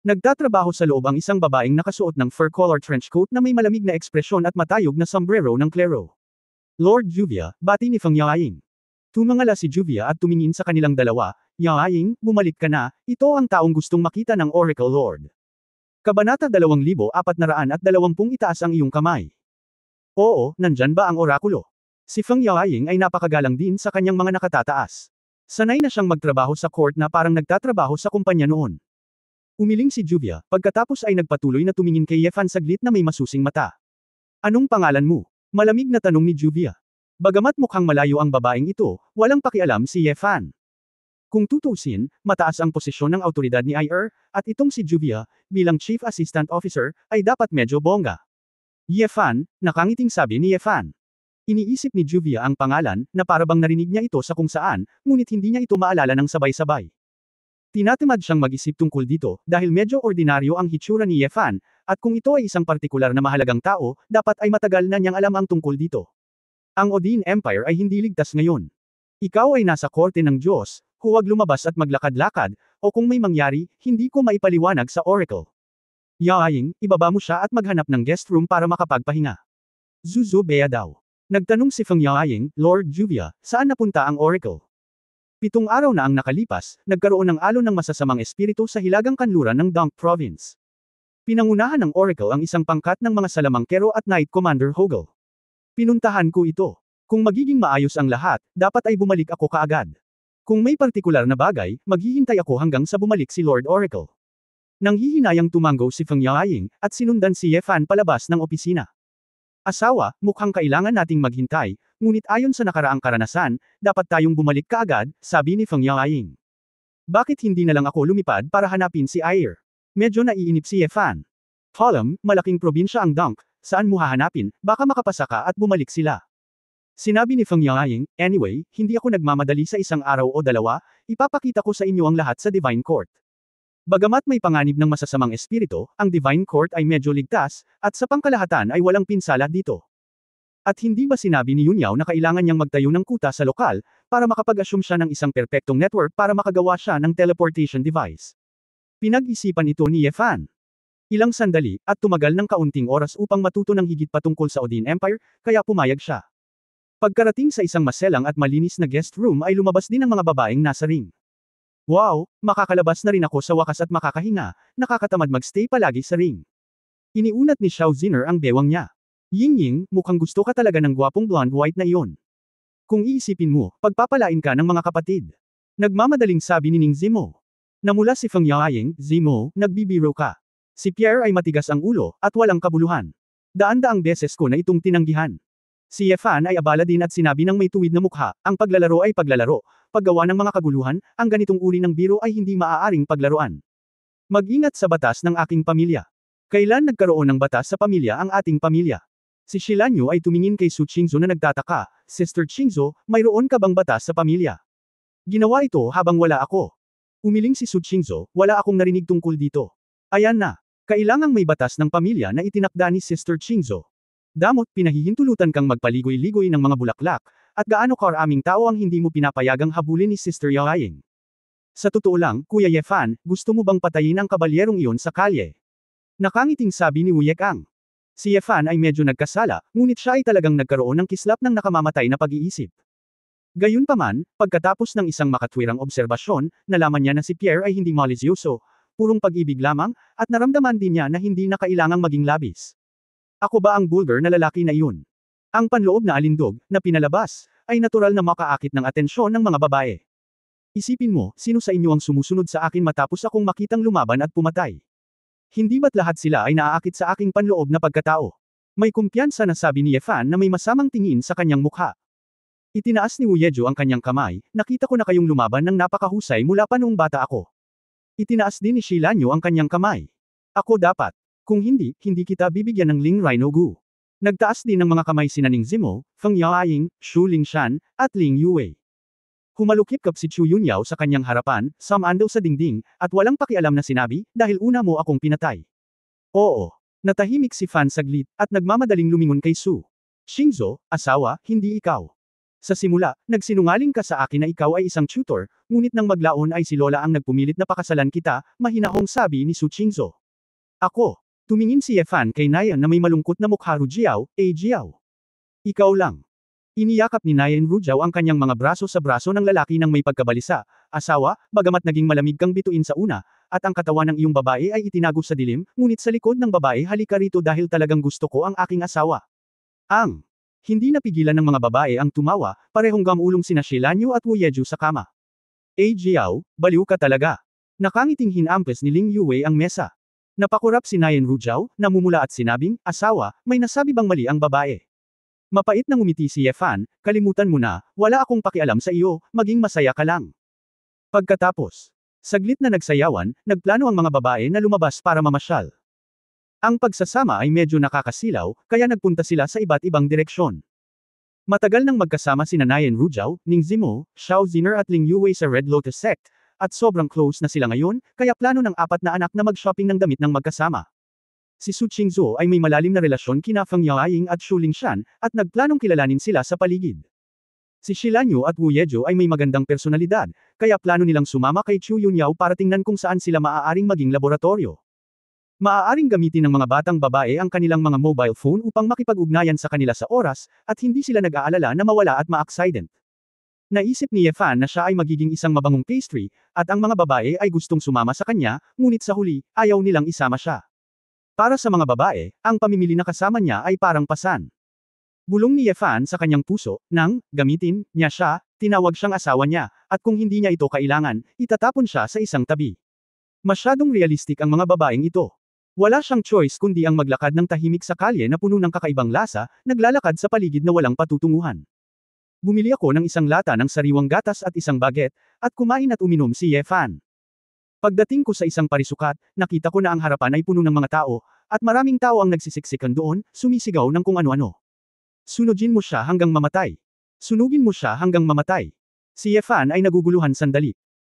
Nagtatrabaho sa loob ang isang babaeng nakasuot ng fur-collar trench coat na may malamig na ekspresyon at matayog na sombrero ng klero. Lord Juvia, bati ni Feng Yaoying. Tumangala si Juvia at tumingin sa kanilang dalawa, Yaoying, bumalik ka na, ito ang taong gustong makita ng Oracle Lord. Kabanata 2420 itaas ang iyong kamay. Oo, nandyan ba ang orakulo? Si Feng Yaoying ay napakagalang din sa kanyang mga nakatataas. Sanay na siyang magtrabaho sa court na parang nagtatrabaho sa kumpanya noon. Umiling si Juvia, pagkatapos ay nagpatuloy na tumingin kay Ye Fan saglit na may masusing mata. Anong pangalan mo? Malamig na tanong ni Juvia. Bagamat mukhang malayo ang babaeng ito, walang pakialam si Ye Fan. Kung tutuusin, mataas ang posisyon ng awtoridad ni IR, at itong si Juvia, bilang Chief Assistant Officer, ay dapat medyo bongga. Ye Fan, nakangiting sabi ni Ye Fan. Iniisip ni Juvia ang pangalan, na parabang narinig niya ito sa kung saan, ngunit hindi niya ito maalala ng sabay-sabay. Tinatamad siyang mag-isip tungkol dito, dahil medyo ordinaryo ang hitsura ni Ye Fan, at kung ito ay isang partikular na mahalagang tao, dapat ay matagal na niyang alam ang tungkol dito. Ang Odin Empire ay hindi ligtas ngayon. Ikaw ay nasa korte ng Diyos, huwag lumabas at maglakad-lakad, o kung may mangyari, hindi ko maipaliwanag sa Oracle. Yaoying, ibaba mo siya at maghanap ng guest room para makapagpahinga. Zuzubea daw. Nagtanong si Feng Yaoying, Lord Juvia, saan napunta ang Oracle? 7 araw na ang nakalipas, nagkaroon ng alon ng masasamang espiritu sa hilagang kanluran ng Dong Province. Pinangunahan ng Oracle ang isang pangkat ng mga salamangkero at Knight Commander Hogel. Pinuntahan ko ito. Kung magiging maayos ang lahat, dapat ay bumalik ako kaagad. Kung may partikular na bagay, maghihintay ako hanggang sa bumalik si Lord Oracle. Nanghihinayang tumango si Feng Yaoying, at sinundan si Ye Fan palabas ng opisina. Asawa, mukhang kailangan nating maghintay, ngunit ayon sa nakaraang karanasan, dapat tayong bumalik kaagad, sabi ni Feng Yaoying. Bakit hindi na lang ako lumipad para hanapin si Air? Medyo naiinip si Ye Fan. Column, malaking probinsya ang Dunk, saan mo hahanapin, baka makapasa ka at bumalik sila. Sinabi ni Feng Yaoying, anyway, hindi ako nagmamadali sa isang araw o dalawa, ipapakita ko sa inyo ang lahat sa Divine Court. Bagamat may panganib ng masasamang espiritu, ang Divine Court ay medyo ligtas, at sa pangkalahatan ay walang pinsala dito. At hindi ba sinabi ni Yun Yao na kailangan niyang magtayo ng kuta sa lokal, para makapag-assume siya ng isang perpektong network para makagawa siya ng teleportation device? Pinag-isipan ito ni Ye Fan. Ilang sandali, at tumagal ng kaunting oras upang matuto ng higit patungkol sa Odin Empire, kaya pumayag siya. Pagkarating sa isang maselang at malinis na guest room ay lumabas din ang mga babaeng nasa ring. Wow, makakalabas na rin ako sa wakas at makakahinga, nakakatamad magstay palagi sa ring. Iniunat ni Xiao Ziner ang bewang niya. Ying-Ying, mukhang gusto ka talaga ng gwapong blonde-white na iyon. Kung iisipin mo, pagpapalain ka ng mga kapatid. Nagmamadaling sabi ni Ning Zimo. Namula si Feng Yaoying, Zimo, nagbibiro ka. Si Pierre ay matigas ang ulo, at walang kabuluhan. Daan-daang beses ko na itong tinanggihan. Si Ye Fan ay abala din at sinabi ng may tuwid na mukha, ang paglalaro ay paglalaro, paggawa ng mga kaguluhan, ang ganitong uri ng biro ay hindi maaaring paglaruan. Mag-ingat sa batas ng aking pamilya. Kailan nagkaroon ng batas sa pamilya ang ating pamilya? Si Shilanyo ay tumingin kay Su Qingzhou na nagtataka, Sister Qingzhou, mayroon ka bang batas sa pamilya? Ginawa ito habang wala ako. Umiling si Su Qingzhou, wala akong narinig tungkol dito. Ayan na. Kailangang may batas ng pamilya na itinakda ni Sister Qingzhou. Damot, pinahihintulutan kang magpaligoy-ligoy ng mga bulaklak, at gaano karaming tao ang hindi mo pinapayagang habulin ni Sister Yaoying. Sa totoo lang, Kuya Ye Fan, gusto mo bang patayin ang kabalyerong iyon sa kalye? Nakangiting sabi ni Wu Yekang. Si Ye Fan ay medyo nagkasala, ngunit siya ay talagang nagkaroon ng kislap ng nakamamatay na pag-iisip. Gayunpaman, pagkatapos ng isang makatwirang obserbasyon, nalaman niya na si Pierre ay hindi malisyoso, purong pag-ibig lamang, at naramdaman din niya na hindi na kailangang maging labis. Ako ba ang bulgar na lalaki na iyon? Ang panloob na alindog, na pinalabas, ay natural na makaakit ng atensyon ng mga babae. Isipin mo, sino sa inyo ang sumusunod sa akin matapos akong makitang lumaban at pumatay? Hindi ba't lahat sila ay naaakit sa aking panloob na pagkatao? May kumpiyansa na sabi ni Ye Fan na may masamang tingin sa kanyang mukha. Itinaas ni Wu Yeju ang kanyang kamay, nakita ko na kayong lumaban ng napakahusay mula pa noong bata ako. Itinaas din ni Shilanyo ang kanyang kamay. Ako dapat. Kung hindi, hindi kita bibigyan ng Ling Rhino Gu. Nagtaas din ng mga kamay sina Ning Zimo, Feng Yaoying, Shu Lingshan, at Ling Yue. Humalukip-kap si Chu Yunyao sa kanyang harapan, sumandaw sa dingding, at walang pakialam na sinabi, dahil una mo akong pinatay. Oo. Natahimik si Fan saglit, at nagmamadaling lumingon kay Su. Qingzhou, asawa, hindi ikaw. Sa simula, nagsinungaling ka sa akin na ikaw ay isang tutor, ngunit nang maglaon ay si Lola ang nagpumilit na pakasalan kita, mahinahong sabi ni Su Qingzhou. Ako. Tumingin si Ye Fan kay Nayan na may malungkot na mukha. Rujiao, Jiao. Ikaw lang. Iniyakap ni Nayan Rujiao ang kanyang mga braso sa braso ng lalaki ng may pagkabalisa. Asawa, bagamat naging malamig kang bituin sa una, at ang katawan ng iyong babae ay itinago sa dilim, ngunit sa likod ng babae halika rito dahil talagang gusto ko ang aking asawa. Hindi napigilan ng mga babae ang tumawa, parehong gamulong sina Shilanyo at Wu Yeju sa kama. Jiao, baliw ka talaga. Nakangiting hinampes ni Ling Yue ang mesa. Napakurap si Nayan Rujiao, namumula at sinabing, asawa, may nasabi bang mali ang babae? Mapait na ngumiti si Ye Fan, kalimutan mo na, wala akong pakialam sa iyo, maging masaya ka lang. Pagkatapos, saglit na nagsayawan, nagplano ang mga babae na lumabas para mamasyal. Ang pagsasama ay medyo nakakasilaw, kaya nagpunta sila sa iba't ibang direksyon. Matagal nang magkasama sina Nayan Rujiao, Ning Zimo, Xiao Ziner at Ling Yue sa Red Lotus Sect, at sobrang close na sila ngayon, kaya plano ng 4 na anak na mag-shopping ng damit ng magkasama. Si Su Qingzuo ay may malalim na relasyon kina Feng Yaoying at Shu Lingshan, at nagplanong kilalanin sila sa paligid. Si Shilanyo at Wu Yeju ay may magandang personalidad, kaya plano nilang sumama kay Chu Yunyao para tingnan kung saan sila maaaring maging laboratorio. Maaaring gamitin ng mga batang babae ang kanilang mga mobile phone upang makipag-ugnayan sa kanila sa oras, at hindi sila nag-aalala na mawala at ma-accident. Naisip ni Ye Fan na siya ay magiging isang mabangong pastry, at ang mga babae ay gustong sumama sa kanya, ngunit sa huli, ayaw nilang isama siya. Para sa mga babae, ang pamimili na kasama niya ay parang pasan. Bulong ni Ye Fan sa kanyang puso, nang, gamitin, niya siya, tinawag siyang asawa niya, at kung hindi niya ito kailangan, itatapon siya sa isang tabi. Masyadong realistic ang mga babaeng ito. Wala siyang choice kundi ang maglakad ng tahimik sa kalye na puno ng kakaibang lasa, naglalakad sa paligid na walang patutunguhan. Bumili ako ng isang lata ng sariwang gatas at isang baget, at kumain at uminom si Ye Fan. Pagdating ko sa isang parisukat, nakita ko na ang harapan ay puno ng mga tao, at maraming tao ang nagsisiksikan doon, sumisigaw ng kung ano-ano. Sunugin mo siya hanggang mamatay. Sunugin mo siya hanggang mamatay. Si Ye Fan ay naguguluhan sandali.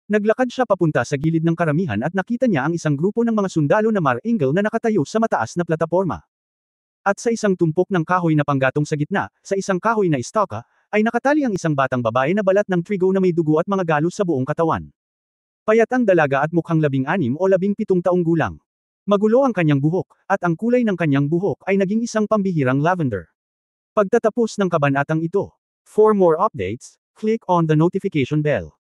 Naglakad siya papunta sa gilid ng karamihan at nakita niya ang isang grupo ng mga sundalo na Mar-Engel na nakatayo sa mataas na plataporma. At sa isang tumpok ng kahoy na panggatong sa gitna, sa isang kahoy na istaka, ay nakatali ang isang batang babae na balat ng trigo na may dugo at mga galos sa buong katawan. Payat ang dalaga at mukhang 16 o 17 taong gulang. Magulo ang kanyang buhok, at ang kulay ng kanyang buhok ay naging isang pambihirang lavender. Pagtatapos ng kabanatang ito, for more updates, click on the notification bell.